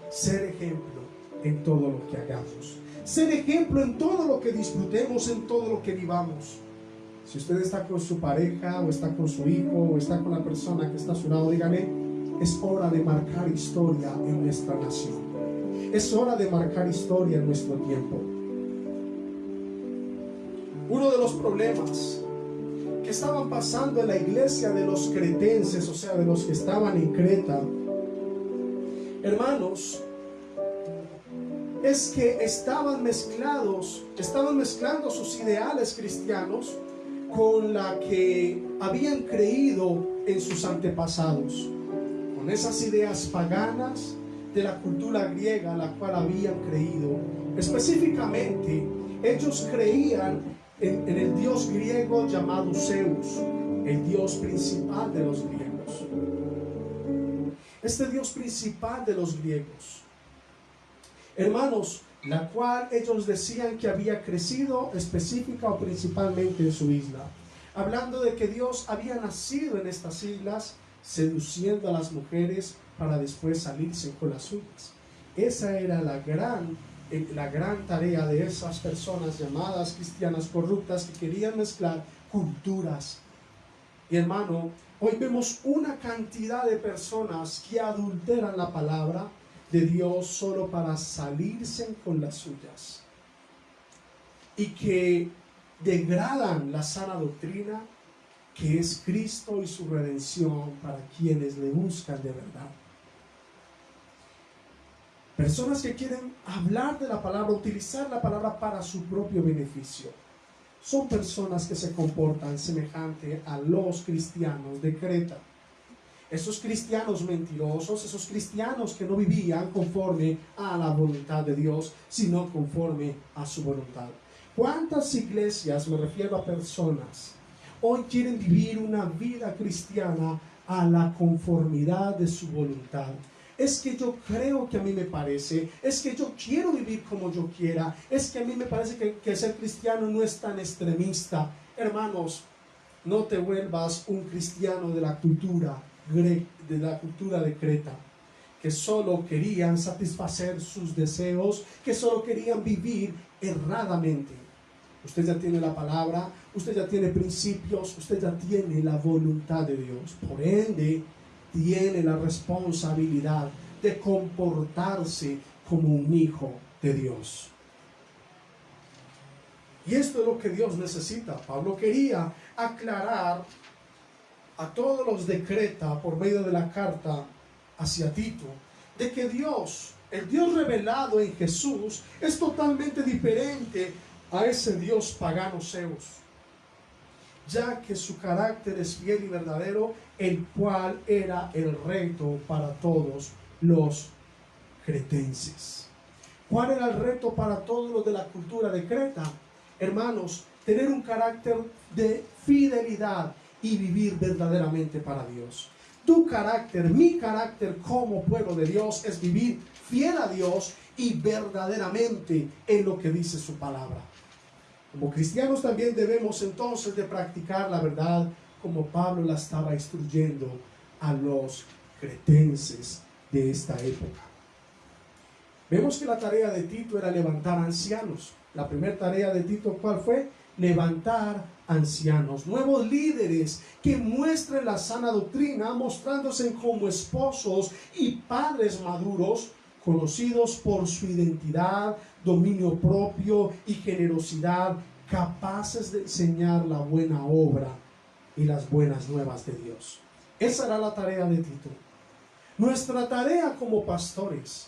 [SPEAKER 3] Ser ejemplo en todo lo que hagamos. Ser ejemplo en todo lo que disfrutemos, en todo lo que vivamos. Si usted está con su pareja, o está con su hijo, o está con la persona que está a su lado, dígale: es hora de marcar historia en nuestra nación. Es hora de marcar historia en nuestro tiempo. Uno de los problemas que estaban pasando en la iglesia de los cretenses, o sea, de los que estaban en Creta, hermanos, es que estaban mezclando sus ideales cristianos con la que habían creído en sus antepasados, con esas ideas paganas de la cultura griega a la cual habían creído. Específicamente, ellos creían en el dios griego llamado Zeus, el dios principal de los griegos. Este dios principal de los griegos, hermanos, la cual ellos decían que había crecido específica o principalmente en su isla, hablando de que Dios había nacido en estas islas, seduciendo a las mujeres para después salirse con las suyas. Esa era la gran tarea de esas personas llamadas cristianas corruptas, que querían mezclar culturas. Y hermano, hoy vemos una cantidad de personas que adulteran la palabra de Dios solo para salirse con las suyas, y que degradan la sana doctrina que es Cristo y su redención para quienes le buscan de verdad. Personas que quieren hablar de la palabra, utilizar la palabra para su propio beneficio. Son personas que se comportan semejante a los cristianos de Creta. Esos cristianos mentirosos, esos cristianos que no vivían conforme a la voluntad de Dios, sino conforme a su voluntad. ¿Cuántas iglesias, me refiero a personas, hoy quieren vivir una vida cristiana a la conformidad de su voluntad? Es que yo creo que a mí me parece, es que yo quiero vivir como yo quiera, es que a mí me parece que ser cristiano no es tan extremista. Hermanos, no te vuelvas un cristiano de la cultura de Creta, que solo querían satisfacer sus deseos, que solo querían vivir erradamente. Usted ya tiene la palabra, usted ya tiene principios, usted ya tiene la voluntad de Dios. Por ende, tiene la responsabilidad de comportarse como un hijo de Dios. Y esto es lo que Dios necesita. Pablo quería aclarar a todos los de Creta por medio de la carta hacia Tito, de que Dios, el Dios revelado en Jesús, es totalmente diferente a ese Dios pagano Zeus, ya que su carácter es fiel y verdadero, el cual era el reto para todos los cretenses. ¿Cuál era el reto para todos los de la cultura de Creta? Hermanos, tener un carácter de fidelidad y vivir verdaderamente para Dios. Tu carácter, mi carácter como pueblo de Dios es vivir fiel a Dios y verdaderamente en lo que dice su palabra. Como cristianos también debemos entonces de practicar la verdad como Pablo la estaba instruyendo a los cretenses de esta época. Vemos que la tarea de Tito era levantar ancianos. La primera tarea de Tito, ¿cuál fue? Levantar ancianos, nuevos líderes que muestren la sana doctrina, mostrándose como esposos y padres maduros, conocidos por su identidad, dominio propio y generosidad, capaces de enseñar la buena obra y las buenas nuevas de Dios. Esa era la tarea de Tito. Nuestra tarea como pastores,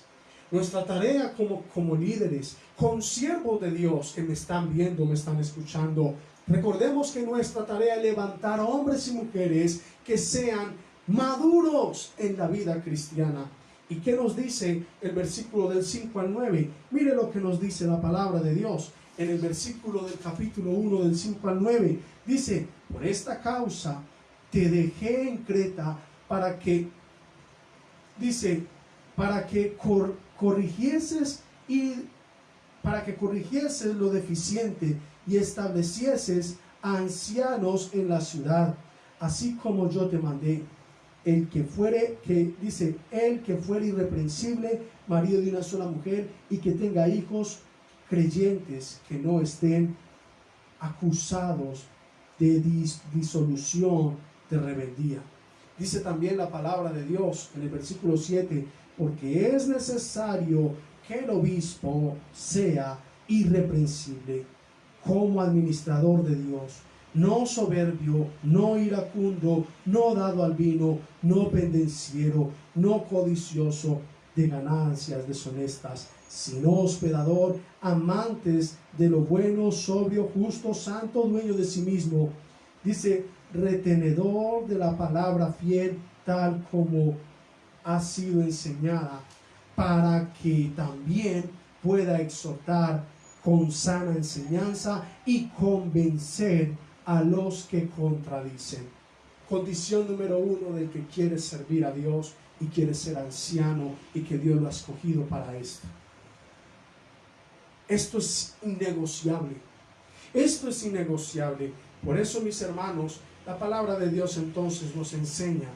[SPEAKER 3] nuestra tarea como líderes, consiervos de Dios que me están viendo, me están escuchando. Recordemos que nuestra tarea es levantar hombres y mujeres que sean maduros en la vida cristiana. ¿Y qué nos dice el versículo del 5 al 9? Mire lo que nos dice la palabra de Dios. En el versículo del capítulo 1 del 5 al 9 dice: por esta causa te dejé en Creta para que corrigieses lo deficiente y establecieses ancianos en la ciudad, así como yo te mandé. El que fuere irreprensible, marido de una sola mujer, y que tenga hijos creyentes, que no estén acusados de disolución, de rebeldía. Dice también la palabra de Dios en el versículo 7: porque es necesario que el obispo sea irreprensible como administrador de Dios, no soberbio, no iracundo, no dado al vino, no pendenciero, no codicioso de ganancias deshonestas, sino hospedador, amantes de lo bueno, sobrio, justo, santo, dueño de sí mismo. Dice: retenedor de la palabra fiel, tal como ha sido enseñada, para que también pueda exhortar con sana enseñanza y convencer a los que contradicen. Condición número 1 del que quiere servir a Dios y quiere ser anciano y que Dios lo ha escogido para esto. Esto es innegociable. Esto es innegociable. Por eso, mis hermanos, la palabra de Dios entonces nos enseña.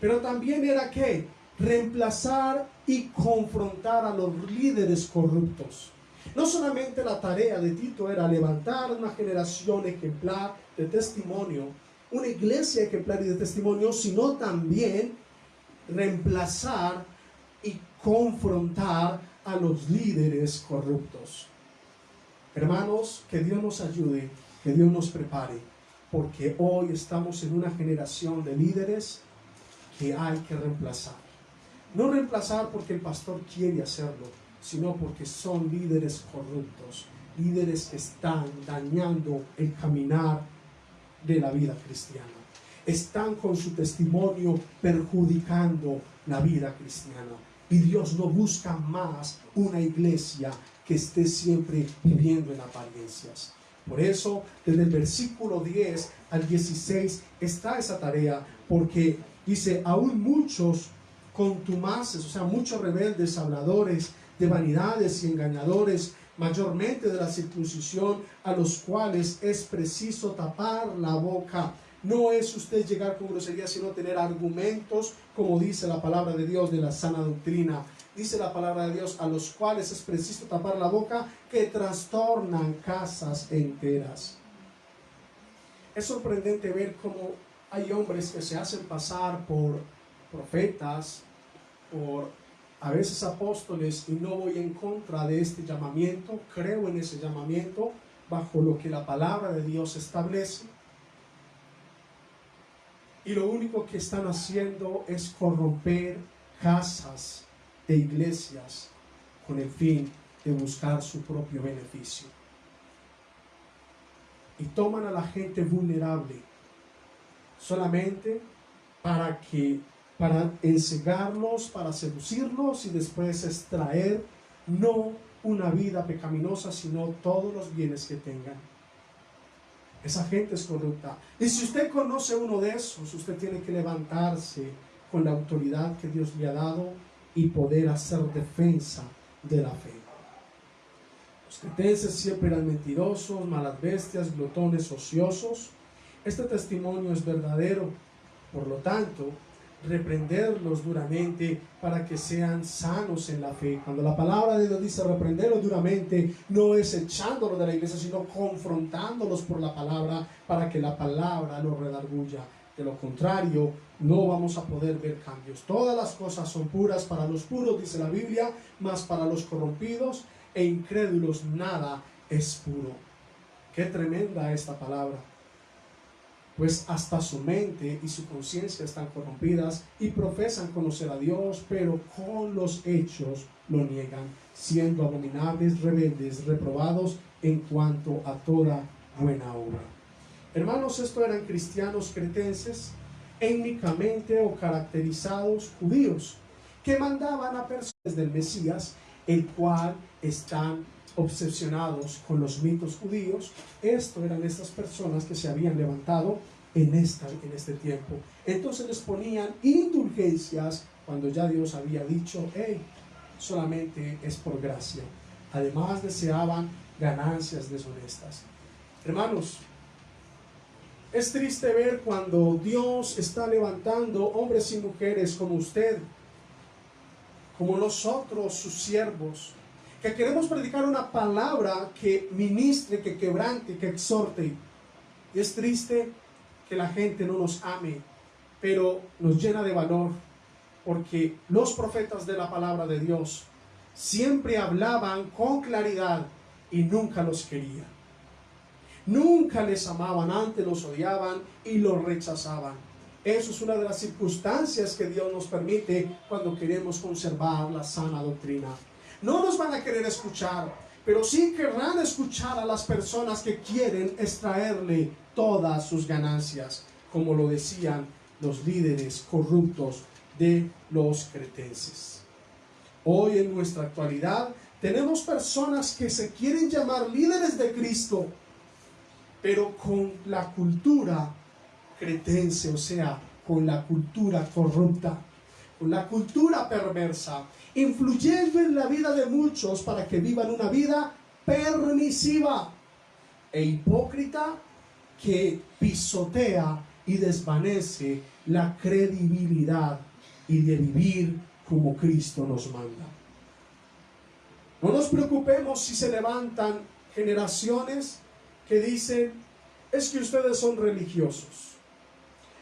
[SPEAKER 3] Pero también era que reemplazar y confrontar a los líderes corruptos. No solamente la tarea de Tito era levantar una generación ejemplar de testimonio, una iglesia ejemplar y de testimonio, sino también reemplazar y confrontar a los líderes corruptos. Hermanos, que Dios nos ayude, que Dios nos prepare, porque hoy estamos en una generación de líderes que hay que reemplazar. No reemplazar porque el pastor quiere hacerlo, sino porque son líderes corruptos, líderes que están dañando el caminar de la vida cristiana. Están con su testimonio perjudicando la vida cristiana. Y Dios no busca más una iglesia que esté siempre viviendo en apariencias. Por eso, desde el versículo 10 al 16 está esa tarea, porque dice: aún muchos contumaces, o sea, muchos rebeldes, habladores de vanidades y engañadores, mayormente de la circuncisión, a los cuales es preciso tapar la boca, No es usted llegar con grosería, sino tener argumentos, como dice la palabra de Dios de la sana doctrina. Dice la palabra de Dios, a los cuales es preciso tapar la boca, que trastornan casas enteras. Es sorprendente ver cómo hay hombres que se hacen pasar por profetas, por a veces apóstoles, y no voy en contra de este llamamiento, creo en ese llamamiento, bajo lo que la palabra de Dios establece. Y lo único que están haciendo es corromper casas de iglesias con el fin de buscar su propio beneficio. Y toman a la gente vulnerable solamente para encegarlos, para seducirlos y después extraer no una vida pecaminosa, sino todos los bienes que tengan. Esa gente es corrupta. Y si usted conoce uno de esos, usted tiene que levantarse con la autoridad que Dios le ha dado y poder hacer defensa de la fe. Los cretenses siempre eran mentirosos, malas bestias, glotones, ociosos. Este testimonio es verdadero. Por lo tanto, reprenderlos duramente para que sean sanos en la fe. Cuando la palabra de Dios dice reprenderlos duramente, no es echándolos de la iglesia, sino confrontándolos por la palabra para que la palabra los redarguya. De lo contrario, no vamos a poder ver cambios. Todas las cosas son puras para los puros, dice la Biblia, mas para los corrompidos e incrédulos nada es puro. Qué tremenda esta palabra. Pues hasta su mente y su conciencia están corrompidas y profesan conocer a Dios, pero con los hechos lo niegan, siendo abominables, rebeldes, reprobados en cuanto a toda buena obra. Hermanos, estos eran cristianos cretenses, étnicamente o caracterizados judíos, que mandaban a personas del Mesías, el cual están obsesionados con los mitos judíos. Esto eran estas personas que se habían levantado en este tiempo. Entonces les ponían indulgencias cuando ya Dios había dicho, hey, solamente es por gracia. Además deseaban ganancias deshonestas. Hermanos, es triste ver cuando Dios está levantando hombres y mujeres como usted, como nosotros, sus siervos, que queremos predicar una palabra que ministre, que quebrante, que exhorte. Y es triste que la gente no nos ame, pero nos llena de valor, porque los profetas de la palabra de Dios siempre hablaban con claridad y nunca los querían. Nunca les amaban, antes los odiaban y los rechazaban. Eso es una de las circunstancias que Dios nos permite cuando queremos conservar la sana doctrina. No nos van a querer escuchar, pero sí querrán escuchar a las personas que quieren extraerle todas sus ganancias, como lo decían los líderes corruptos de los cretenses. Hoy en nuestra actualidad tenemos personas que se quieren llamar líderes de Cristo, pero con la cultura cretense, o sea, con la cultura corrupta, con la cultura perversa, influyendo en la vida de muchos para que vivan una vida permisiva e hipócrita que pisotea y desvanece la credibilidad y de vivir como Cristo nos manda. No nos preocupemos si se levantan generaciones que dicen, es que ustedes son religiosos,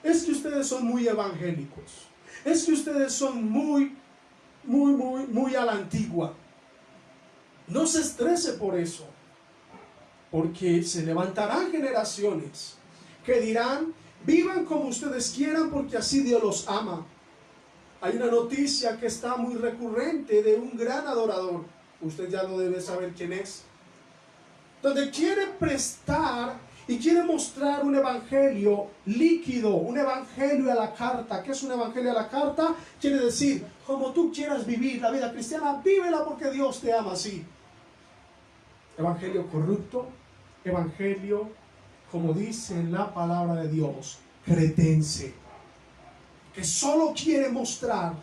[SPEAKER 3] es que ustedes son muy evangélicos, es que ustedes son muy a la antigua. No se estrese por eso, porque se levantarán generaciones que dirán, vivan como ustedes quieran porque así Dios los ama. Hay una noticia que está muy recurrente de un gran adorador, usted ya lo debe saber quién es, donde quiere prestar y quiere mostrar un evangelio líquido, un evangelio a la carta. ¿Qué es un evangelio a la carta? Quiere decir, como tú quieras vivir la vida cristiana, vívela porque Dios te ama así. Evangelio corrupto, evangelio, como dice la palabra de Dios, cretense, que solo quiere mostrar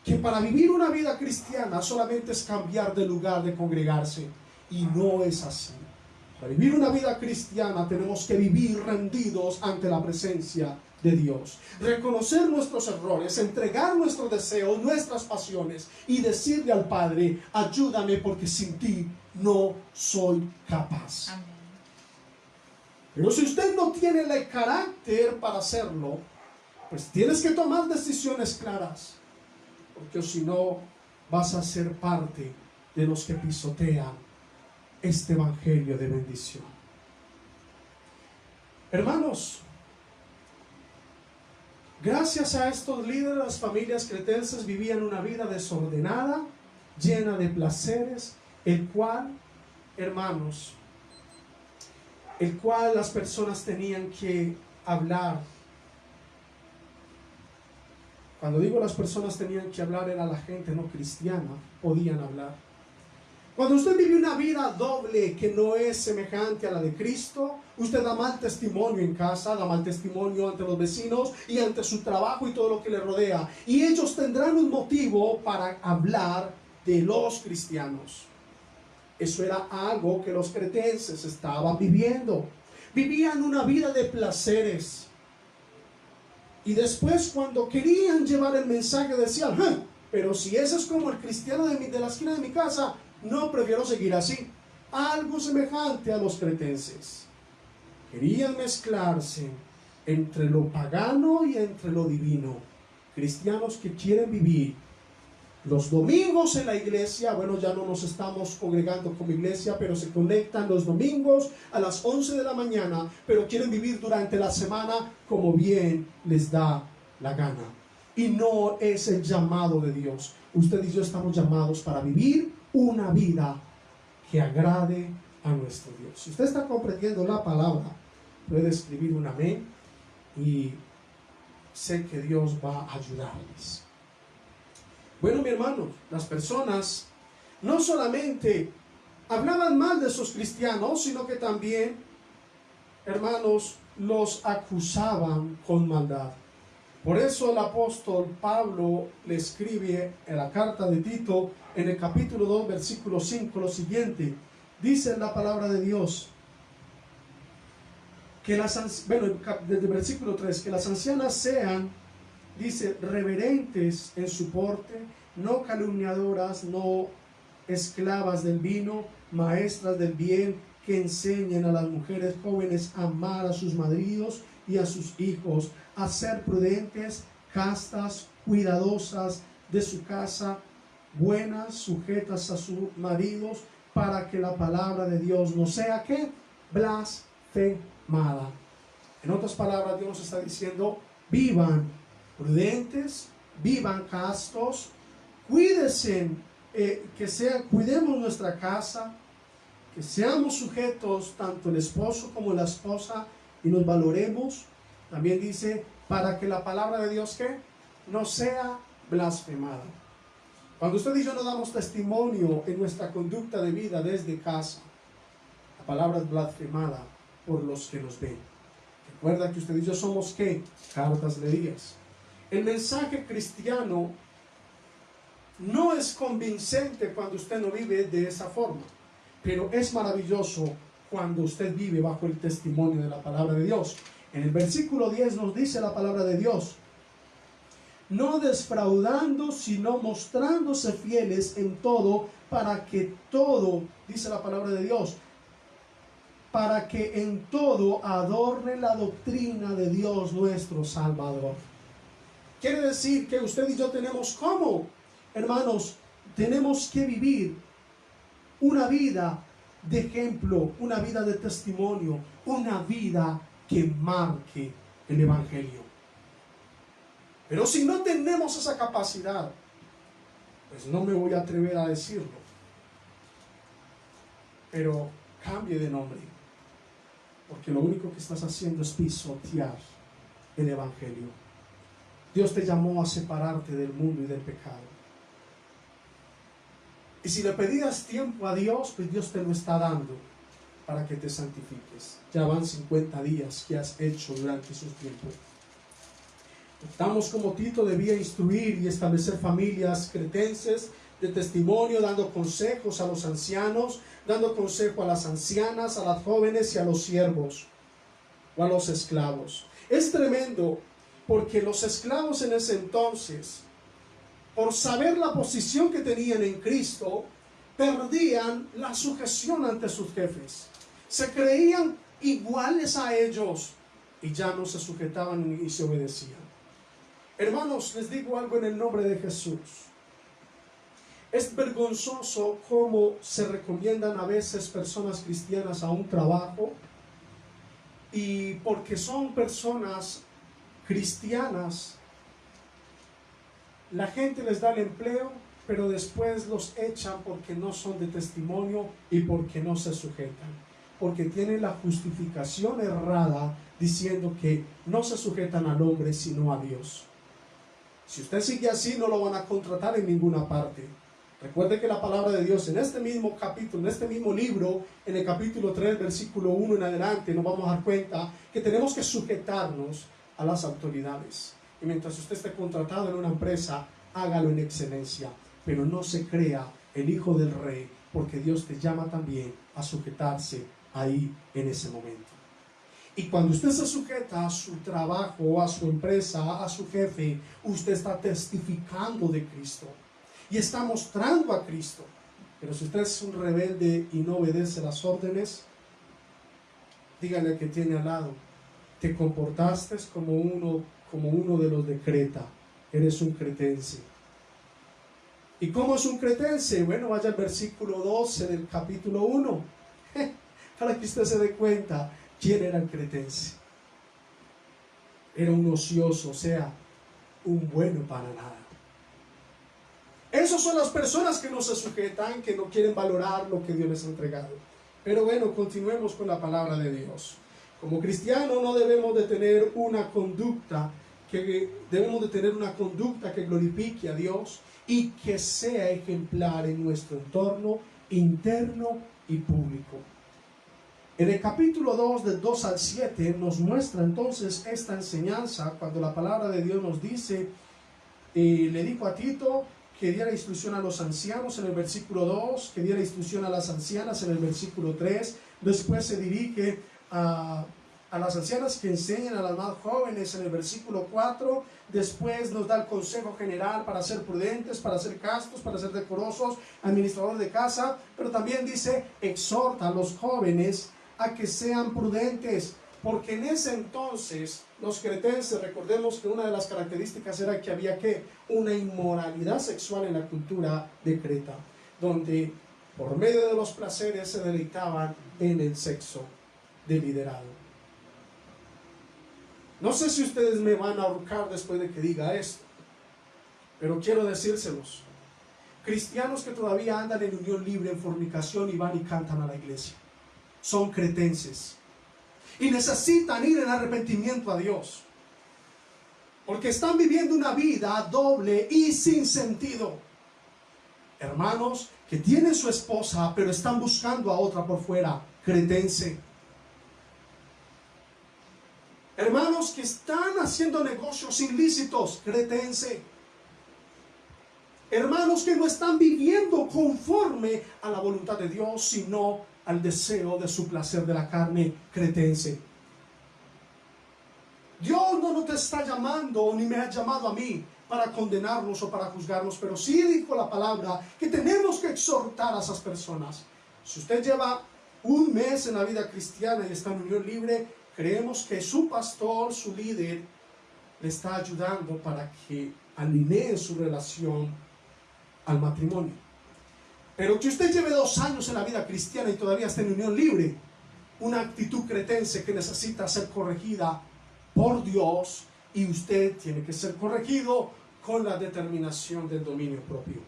[SPEAKER 3] que para vivir una vida cristiana solamente es cambiar de lugar de congregarse, y no es así. Para vivir una vida cristiana tenemos que vivir rendidos ante la presencia de Dios. Reconocer nuestros errores, entregar nuestros deseos, nuestras pasiones y decirle al Padre, ayúdame porque sin ti no soy capaz.
[SPEAKER 4] Amén.
[SPEAKER 3] Pero si usted no tiene el carácter para hacerlo, pues tienes que tomar decisiones claras, porque si no vas a ser parte de los que pisotean este evangelio de bendición. Hermanos, gracias a estos líderes, las familias cretenses vivían una vida desordenada, llena de placeres, el cual, hermanos, las personas tenían que hablar. Cuando digo las personas tenían que hablar, era la gente no cristiana, podían hablar. Cuando usted vive una vida doble que no es semejante a la de Cristo, usted da mal testimonio en casa, da mal testimonio ante los vecinos y ante su trabajo y todo lo que le rodea. Y ellos tendrán un motivo para hablar de los cristianos. Eso era algo que los cretenses estaban viviendo. Vivían una vida de placeres. Y después cuando querían llevar el mensaje decían, pero si ese es como el cristiano de la esquina de mi casa, no, prefiero seguir así. Algo semejante a los cretenses. Querían mezclarse entre lo pagano y entre lo divino. Cristianos que quieren vivir los domingos en la iglesia. Bueno, ya no nos estamos congregando como iglesia, pero se conectan los domingos a las 11 de la mañana, pero quieren vivir durante la semana como bien les da la gana. Y no es el llamado de Dios. Usted y yo estamos llamados para vivir una vida que agrade a nuestro Dios. Si usted está comprendiendo la palabra, puede escribir un amén y sé que Dios va a ayudarles. Bueno, mi hermano, las personas no solamente hablaban mal de esos cristianos, sino que también, hermanos, los acusaban con maldad. Por eso el apóstol Pablo le escribe en la carta de Tito, en el capítulo 2, versículo 5, lo siguiente. Dice en la palabra de Dios, que desde el versículo 3, que las ancianas sean, dice, reverentes en su porte, no calumniadoras, no esclavas del vino, maestras del bien, que enseñen a las mujeres jóvenes a amar a sus maridos y a sus hijos, a ser prudentes, castas, cuidadosas de su casa, buenas, sujetas a sus maridos, para que la palabra de Dios no sea ¿qué? Blasfemada. En otras palabras, Dios nos está diciendo, vivan prudentes, vivan castos, cuídense, cuidemos nuestra casa, que seamos sujetos tanto el esposo como la esposa y nos valoremos. También dice, para que la palabra de Dios ¿qué? No sea blasfemada. Cuando usted y yo no damos testimonio en nuestra conducta de vida desde casa, la palabra es blasfemada por los que nos ven. Recuerda que usted y yo somos ¿qué? Cartas leídas. El mensaje cristiano no es convincente cuando usted no vive de esa forma, pero es maravilloso cuando usted vive bajo el testimonio de la palabra de Dios. En el versículo 10 nos dice la palabra de Dios, no defraudando, sino mostrándose fieles en todo, para que todo, dice la palabra de Dios, para que en todo adorne la doctrina de Dios nuestro Salvador. Quiere decir que usted y yo tenemos ¿cómo? Hermanos, tenemos que vivir una vida de ejemplo, una vida de testimonio, una vida que marque el Evangelio. Pero si no tenemos esa capacidad, pues no me voy a atrever a decirlo, pero cambie de nombre, porque lo único que estás haciendo es pisotear el Evangelio. Dios te llamó a separarte del mundo y del pecado. Y si le pedías tiempo a Dios, pues Dios te lo está dando para que te santifiques. Ya van 50 días que has hecho durante esos tiempos. Estamos como Tito debía instruir y establecer familias cretenses de testimonio, dando consejos a los ancianos, dando consejo a las ancianas, a las jóvenes y a los siervos o a los esclavos. Es tremendo porque los esclavos en ese entonces, por saber la posición que tenían en Cristo, perdían la sujeción ante sus jefes. Se creían iguales a ellos y ya no se sujetaban y se obedecían. Hermanos, les digo algo en el nombre de Jesús. Es vergonzoso cómo se recomiendan a veces personas cristianas a un trabajo y porque son personas cristianas, la gente les da el empleo, pero después los echan porque no son de testimonio y porque no se sujetan, porque tienen la justificación errada diciendo que no se sujetan al hombre sino a Dios. Si usted sigue así, no lo van a contratar en ninguna parte. Recuerde que la palabra de Dios en este mismo capítulo, en este mismo libro, en el capítulo 3, versículo 1 en adelante, nos vamos a dar cuenta que tenemos que sujetarnos a las autoridades. Y mientras usted esté contratado en una empresa, hágalo en excelencia, pero no se crea el hijo del rey, porque Dios te llama también a sujetarse ahí en ese momento. Y cuando usted se sujeta a su trabajo, a su empresa, a su jefe, usted está testificando de Cristo y está mostrando a Cristo. Pero si usted es un rebelde y no obedece las órdenes, dígale al que tiene al lado: te comportaste como uno de los de Creta, eres un cretense. ¿Y cómo es un cretense? Bueno, vaya al versículo 12 del capítulo 1, para que usted se dé cuenta quién era el cretense. Era un ocioso, o sea, un bueno para nada. Esas son las personas que no se sujetan, que no quieren valorar lo que Dios les ha entregado. Pero bueno, continuemos con la palabra de Dios. Como cristianos no debemos de tener una conducta que glorifique a Dios y que sea ejemplar en nuestro entorno interno y público. En el capítulo 2, del 2 al 7, nos muestra entonces esta enseñanza cuando la palabra de Dios nos dice, le dijo a Tito que diera instrucción a los ancianos en el versículo 2, que diera instrucción a las ancianas en el versículo 3, después se dirige a las ancianas que enseñan a las más jóvenes en el versículo 4, después nos da el consejo general para ser prudentes, para ser castos, para ser decorosos, administradores de casa, pero también dice, exhorta a los jóvenes a que sean prudentes, porque en ese entonces los cretenses, recordemos que una de las características era que había una inmoralidad sexual en la cultura de Creta, donde por medio de los placeres se deleitaban en el sexo deliberado. No sé si ustedes me van a ahorcar después de que diga esto, pero quiero decírselos. Cristianos que todavía andan en unión libre, en fornicación, y van y cantan a la iglesia, son cretenses y necesitan ir en arrepentimiento a Dios, porque están viviendo una vida doble y sin sentido. Hermanos que tienen su esposa pero están buscando a otra por fuera, cretense. Hermanos que están haciendo negocios ilícitos, cretense. Hermanos que no están viviendo conforme a la voluntad de Dios, sino al deseo de su placer de la carne, cretense. Dios no te está llamando, ni me ha llamado a mí para condenarnos o para juzgarnos, pero sí dijo la palabra que tenemos que exhortar a esas personas. Si usted lleva un mes en la vida cristiana y está en unión libre, creemos que su pastor, su líder, le está ayudando para que alinee su relación al matrimonio. Pero que usted lleve 2 años en la vida cristiana y todavía esté en unión libre, una actitud cretense que necesita ser corregida por Dios, y usted tiene que ser corregido con la determinación del dominio propio.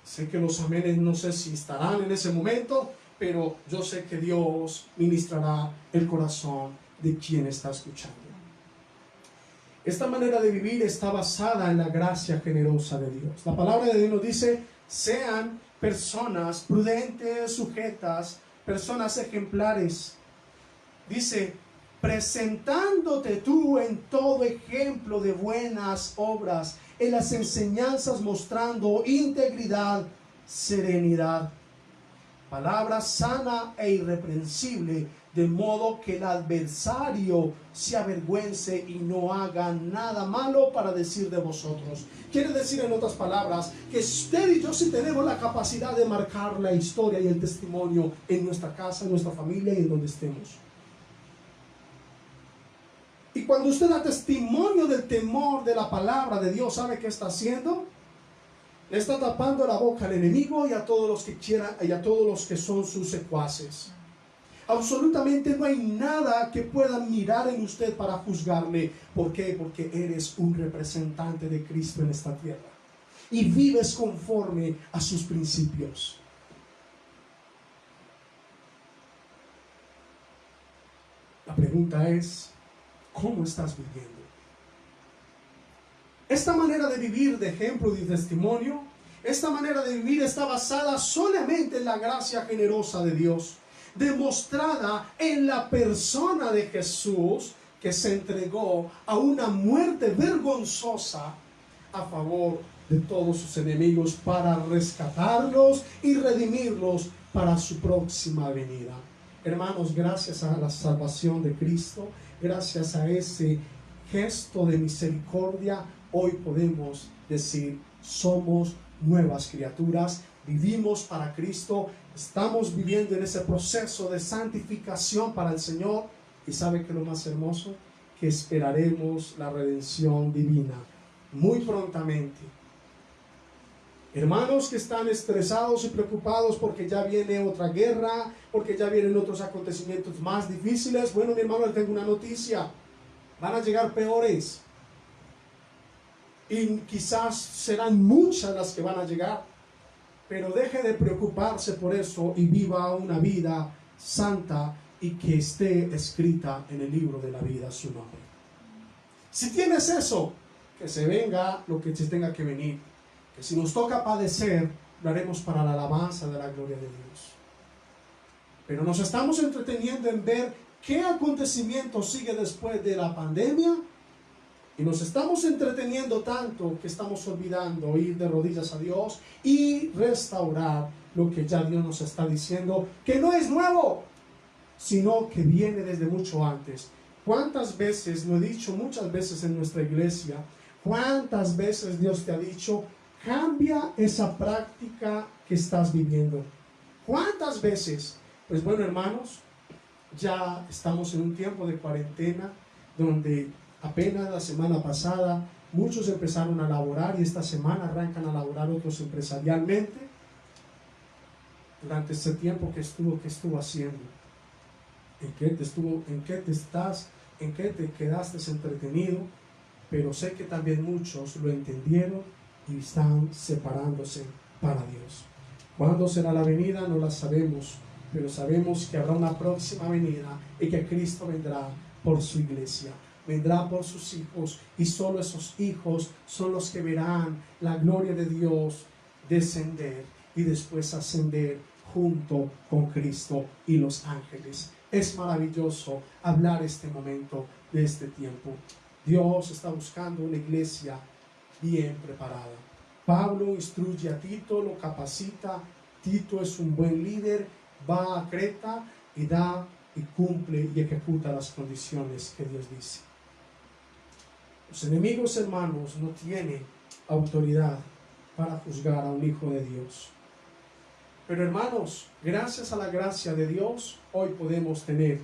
[SPEAKER 3] Sé que los amenes no sé si estarán en ese momento, pero yo sé que Dios ministrará el corazón de quien está escuchando. Esta manera de vivir está basada en la gracia generosa de Dios. La palabra de Dios nos dice, sean personas prudentes, sujetas, personas ejemplares. Dice, presentándote tú en todo ejemplo de buenas obras, en las enseñanzas mostrando integridad, serenidad, palabra sana e irreprensible, de modo que el adversario se avergüence y no haga nada malo para decir de vosotros. Quiere decir, en otras palabras, que usted y yo sí tenemos la capacidad de marcar la historia y el testimonio en nuestra casa, en nuestra familia y en donde estemos. Y cuando usted da testimonio del temor de la palabra de Dios, ¿sabe qué está haciendo? Le está tapando la boca al enemigo y a todos los que quieran, y a todos los que son sus secuaces. Absolutamente no hay nada que puedan mirar en usted para juzgarle. ¿Por qué? Porque eres un representante de Cristo en esta tierra y vives conforme a sus principios. La pregunta es, ¿cómo estás viviendo? Esta manera de vivir de ejemplo y de testimonio, esta manera de vivir está basada solamente en la gracia generosa de Dios, demostrada en la persona de Jesús, que se entregó a una muerte vergonzosa a favor de todos sus enemigos para rescatarlos y redimirlos para su próxima venida. Hermanos, gracias a la salvación de Cristo, gracias a ese gesto de misericordia, hoy podemos decir, somos nuevas criaturas, vivimos para Cristo, estamos viviendo en ese proceso de santificación para el Señor. Y ¿sabe qué es lo más hermoso? Que esperaremos la redención divina muy prontamente. Hermanos que están estresados y preocupados porque ya viene otra guerra, porque ya vienen otros acontecimientos más difíciles, bueno, mi hermano, les tengo una noticia: van a llegar peores. Y quizás serán muchas las que van a llegar, pero deje de preocuparse por eso y viva una vida santa y que esté escrita en el libro de la vida su nombre. Si tienes eso, que se venga lo que se tenga que venir, que si nos toca padecer, lo haremos para la alabanza de la gloria de Dios. Pero nos estamos entreteniendo en ver qué acontecimiento sigue después de la pandemia, y nos estamos entreteniendo tanto que estamos olvidando ir de rodillas a Dios y restaurar lo que ya Dios nos está diciendo, que no es nuevo, sino que viene desde mucho antes. ¿Cuántas veces, lo he dicho muchas veces en nuestra iglesia, cuántas veces Dios te ha dicho, cambia esa práctica que estás viviendo? ¿Cuántas veces? Pues bueno, hermanos, ya estamos en un tiempo de cuarentena donde apenas la semana pasada muchos empezaron a laborar y esta semana arrancan a laborar otros empresarialmente. Durante este tiempo ¿qué estuvo haciendo? ¿En qué te quedaste entretenido? Pero sé que también muchos lo entendieron y están separándose para Dios. ¿Cuándo será la venida? No la sabemos, pero sabemos que habrá una próxima venida y que Cristo vendrá por su iglesia. Vendrá por sus hijos, y solo esos hijos son los que verán la gloria de Dios descender y después ascender junto con Cristo y los ángeles. Es maravilloso hablar este momento de este tiempo. Dios está buscando una iglesia bien preparada. Pablo instruye a Tito, lo capacita. Tito es un buen líder, va a Creta y da y cumple y ejecuta las condiciones que Dios dice. Los enemigos, hermanos, no tienen autoridad para juzgar a un hijo de Dios. Pero hermanos, gracias a la gracia de Dios, hoy podemos tener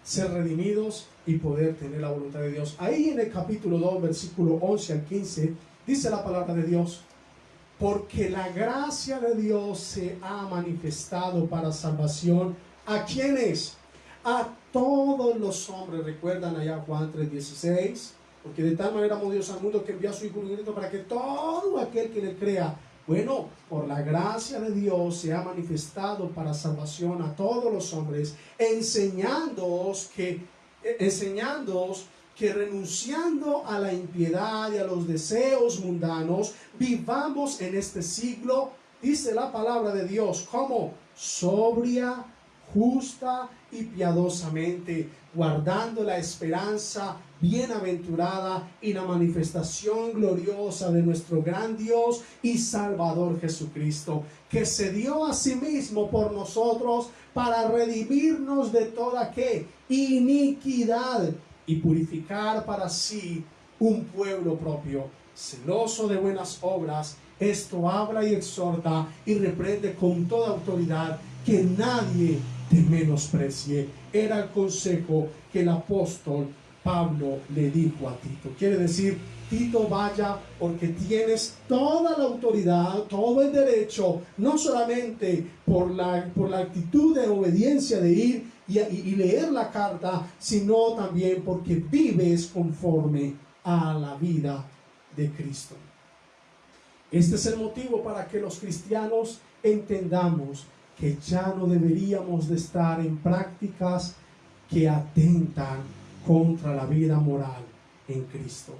[SPEAKER 3] ser redimidos y poder tener la voluntad de Dios. Ahí en el capítulo 2, versículo 11 al 15, dice la palabra de Dios: porque la gracia de Dios se ha manifestado para salvación. ¿A quiénes? A todos los hombres. ¿Recuerdan allá Juan 3:16? Porque de tal manera amó Dios al mundo que envió a su Hijo unigénito para que todo aquel que le crea. Bueno, por la gracia de Dios se ha manifestado para salvación a todos los hombres, enseñándoos que renunciando a la impiedad y a los deseos mundanos, vivamos en este siglo, dice la palabra de Dios, como sobria, justa y piadosamente, guardando la esperanza bienaventurada y la manifestación gloriosa de nuestro gran Dios y Salvador Jesucristo, que se dio a sí mismo por nosotros para redimirnos de toda ¿qué? Iniquidad y purificar para sí un pueblo propio, celoso de buenas obras. Esto habla y exhorta y reprende con toda autoridad, que nadie te menosprecie. Era el consejo que el apóstol Pablo le dijo a Tito. Quiere decir, Tito, vaya, porque tienes toda la autoridad, todo el derecho, no solamente por la actitud de obediencia de ir y leer la carta, sino también porque vives conforme a la vida de Cristo. Este es el motivo para que los cristianos entendamos que ya no deberíamos de estar en prácticas que atentan contra la vida moral en Cristo.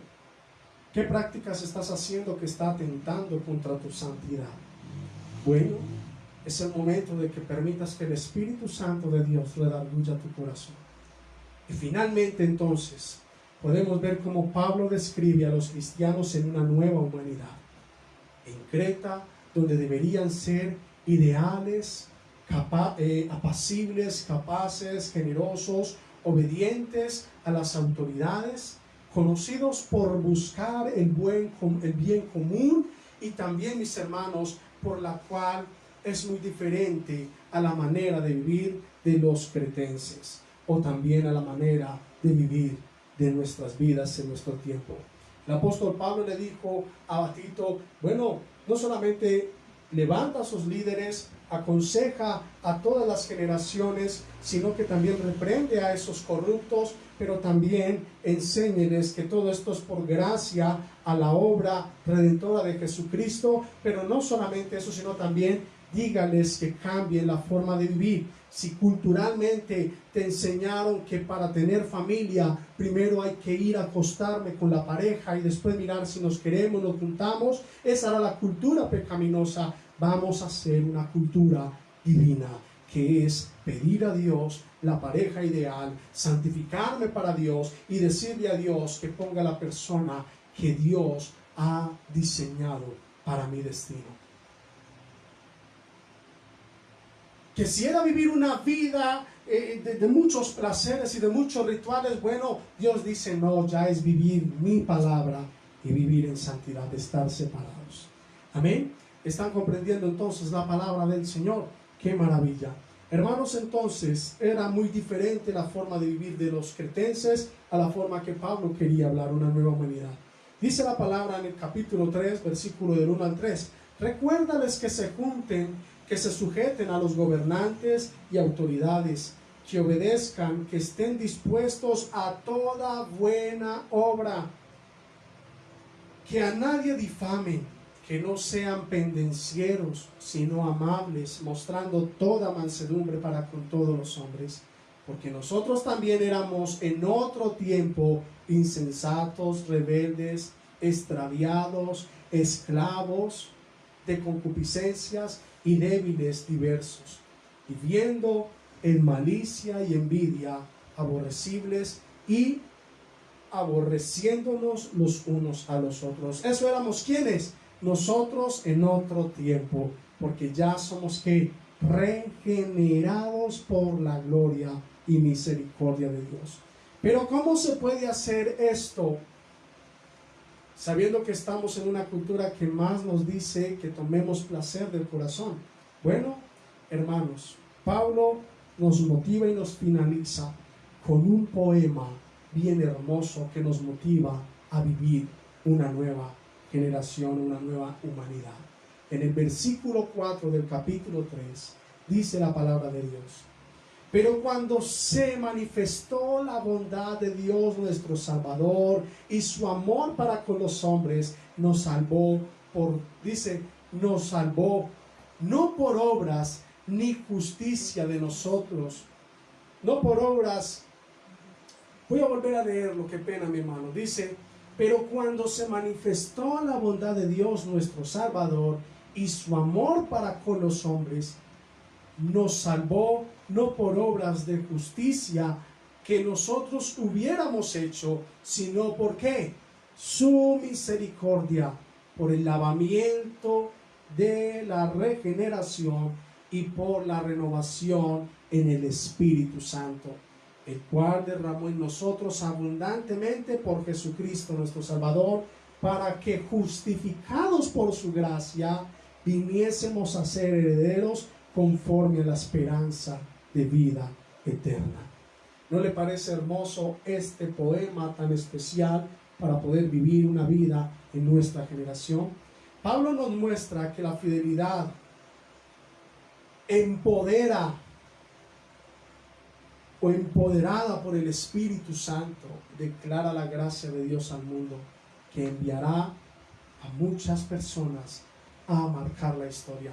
[SPEAKER 3] ¿Qué prácticas estás haciendo que está atentando contra tu santidad? Bueno, es el momento de que permitas que el Espíritu Santo de Dios redarguya tu corazón. Y finalmente entonces podemos ver cómo Pablo describe a los cristianos en una nueva humanidad. En Creta, donde deberían ser ideales, apacibles, capaces, generosos, obedientes a las autoridades, conocidos por buscar el bien común, y también, mis hermanos, por la cual es muy diferente a la manera de vivir de los cretenses, o también a la manera de vivir de nuestras vidas en nuestro tiempo. El apóstol Pablo le dijo a Tito, bueno, no solamente levanta a sus líderes, aconseja a todas las generaciones, sino que también reprende a esos corruptos, pero también enséñeles que todo esto es por gracia a la obra redentora de Jesucristo. Pero no solamente eso, sino también dígales que cambien la forma de vivir. Si culturalmente te enseñaron que para tener familia primero hay que ir a acostarme con la pareja y después mirar si nos queremos, nos juntamos, esa era la cultura pecaminosa. Vamos a hacer una cultura divina, que es pedir a Dios la pareja ideal, santificarme para Dios y decirle a Dios que ponga la persona que Dios ha diseñado para mi destino. Quisiera vivir una vida de muchos placeres y de muchos rituales. Bueno, Dios dice, no, ya es vivir mi palabra y vivir en santidad, estar separados. Amén. ¿Están comprendiendo entonces la palabra del Señor? ¡Qué maravilla! Hermanos, entonces era muy diferente la forma de vivir de los cretenses a la forma que Pablo quería hablar, una nueva humanidad. Dice la palabra en el capítulo 3, versículo del 1 al 3. Recuérdales que se junten, que se sujeten a los gobernantes y autoridades, que obedezcan, que estén dispuestos a toda buena obra, que a nadie difamen, que no sean pendencieros, sino amables, mostrando toda mansedumbre para con todos los hombres. Porque nosotros también éramos en otro tiempo insensatos, rebeldes, extraviados, esclavos de concupiscencias y débiles diversos, viviendo en malicia y envidia, aborrecibles y aborreciéndonos los unos a los otros. Eso éramos ¿quiénes? Nosotros en otro tiempo, porque ya somos ¿qué? Regenerados por la gloria y misericordia de Dios. Pero ¿cómo se puede hacer esto? Sabiendo que estamos en una cultura que más nos dice que tomemos placer del corazón. Bueno, hermanos, Pablo nos motiva y nos finaliza con un poema bien hermoso que nos motiva a vivir una nueva generación, una nueva humanidad. En el versículo 4 del capítulo 3 dice la palabra de Dios: pero cuando se manifestó la bondad de Dios nuestro Salvador y su amor para con los hombres, nos salvó no por obras ni justicia de nosotros, no por obras. Voy a volver a leerlo, qué pena, mi hermano. Dice: pero cuando se manifestó la bondad de Dios nuestro Salvador y su amor para con los hombres, nos salvó no por obras de justicia que nosotros hubiéramos hecho, sino por qué, su misericordia, por el lavamiento de la regeneración y por la renovación en el Espíritu Santo, el cual derramó en nosotros abundantemente por Jesucristo nuestro Salvador, para que justificados por su gracia viniésemos a ser herederos conforme a la esperanza de vida eterna. ¿No le parece hermoso este poema tan especial para poder vivir una vida en nuestra generación? Pablo nos muestra que la fidelidad empodera o empoderada por el Espíritu Santo declara la gracia de Dios al mundo, que enviará a muchas personas a marcar la historia.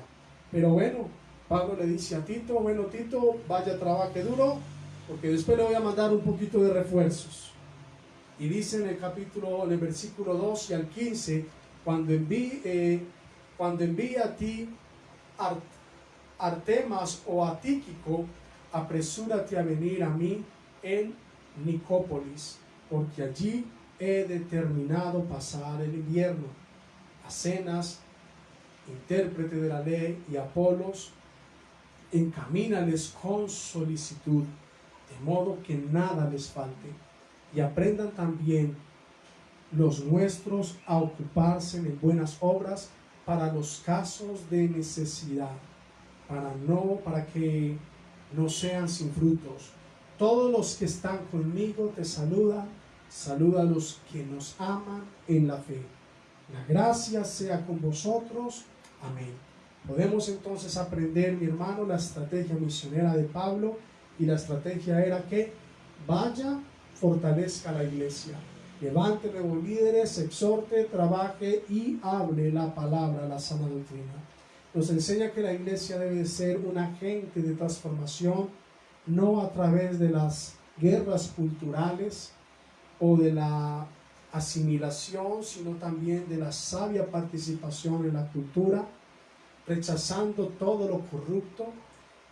[SPEAKER 3] Pero bueno, Pablo le dice a Tito, bueno Tito, vaya, trabaje duro, porque después le voy a mandar un poquito de refuerzos. Y dice en el versículo 2 y al 15, cuando envíe a ti Artemas o a Tíquico, apresúrate a venir a mí en Nicópolis, porque allí he determinado pasar el invierno. Acenas, intérprete de la ley, y Apolos, encamínales con solicitud, de modo que nada les falte, y aprendan también los nuestros a ocuparse en buenas obras para los casos de necesidad, para que no sean sin frutos. Todos los que están conmigo te saludan. Saluda a los que nos aman en la fe. La gracia sea con vosotros. Amén. Podemos entonces aprender, mi hermano, la estrategia misionera de Pablo, y la estrategia era que vaya, fortalezca la iglesia, levante nuevos líderes, exhorte, trabaje y hable la palabra, la sana doctrina. Nos enseña que la iglesia debe ser un agente de transformación, no a través de las guerras culturales o de la asimilación, sino también de la sabia participación en la cultura, rechazando todo lo corrupto,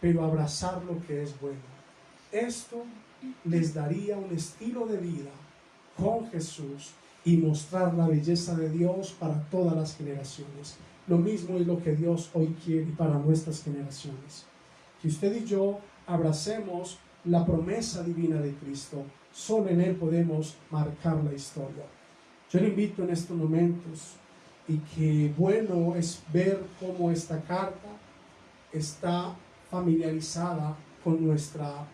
[SPEAKER 3] pero abrazar lo que es bueno. Esto les daría un estilo de vida con Jesús y mostrar la belleza de Dios para todas las generaciones. Lo mismo es lo que Dios hoy quiere para nuestras generaciones. Que usted y yo abracemos la promesa divina de Cristo. Solo en Él podemos marcar la historia. Yo le invito en estos momentos, y que bueno es ver cómo esta carta está familiarizada con nuestra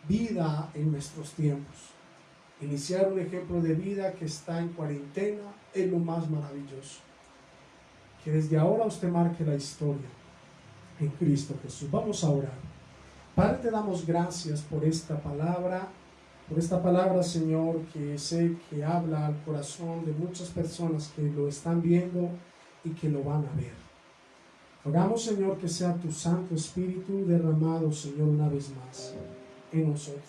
[SPEAKER 3] vida en nuestros tiempos. Iniciar un ejemplo de vida que está en cuarentena es lo más maravilloso. Que desde ahora usted marque la historia en Cristo Jesús. Vamos a orar. Padre, te damos gracias por esta palabra, Señor, que sé que habla al corazón de muchas personas que lo están viendo y que lo van a ver. Rogamos, Señor, que sea tu Santo Espíritu derramado, Señor, una vez más en nosotros.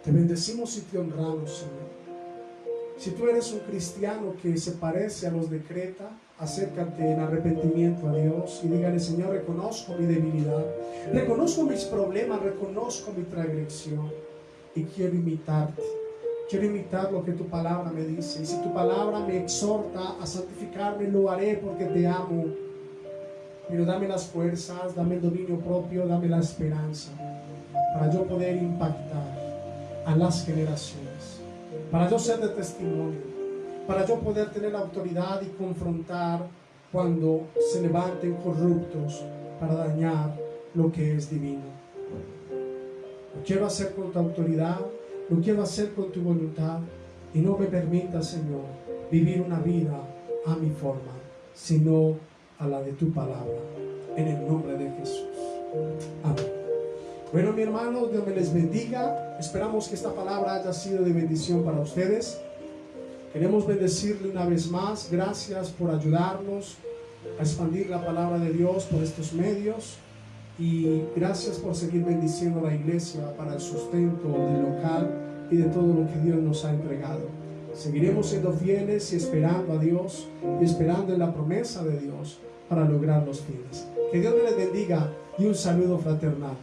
[SPEAKER 3] Te bendecimos y te honramos, Señor. Si tú eres un cristiano que se parece a los de Creta, acércate en arrepentimiento a Dios y dígale: Señor, reconozco mi debilidad, reconozco mis problemas, reconozco mi transgresión y quiero imitarte. Quiero imitar lo que tu palabra me dice, y si tu palabra me exhorta a santificarme, lo haré porque te amo. Pero dame las fuerzas, dame el dominio propio, dame la esperanza para yo poder impactar a las generaciones, para yo ser de testimonio, para yo poder tener la autoridad y confrontar cuando se levanten corruptos para dañar lo que es divino. Lo quiero hacer con tu autoridad, lo quiero hacer con tu voluntad, y no me permita, Señor, vivir una vida a mi forma, sino a la de tu palabra, en el nombre de Jesús. Amén. Bueno, mi hermano, Dios me les bendiga. Esperamos que esta palabra haya sido de bendición para ustedes. Queremos bendecirle una vez más. Gracias por ayudarnos a expandir la palabra de Dios por estos medios, y gracias por seguir bendiciendo a la iglesia para el sustento del local y de todo lo que Dios nos ha entregado. Seguiremos siendo fieles y esperando a Dios y esperando en la promesa de Dios para lograr los fines. Que Dios me les bendiga y un saludo fraternal.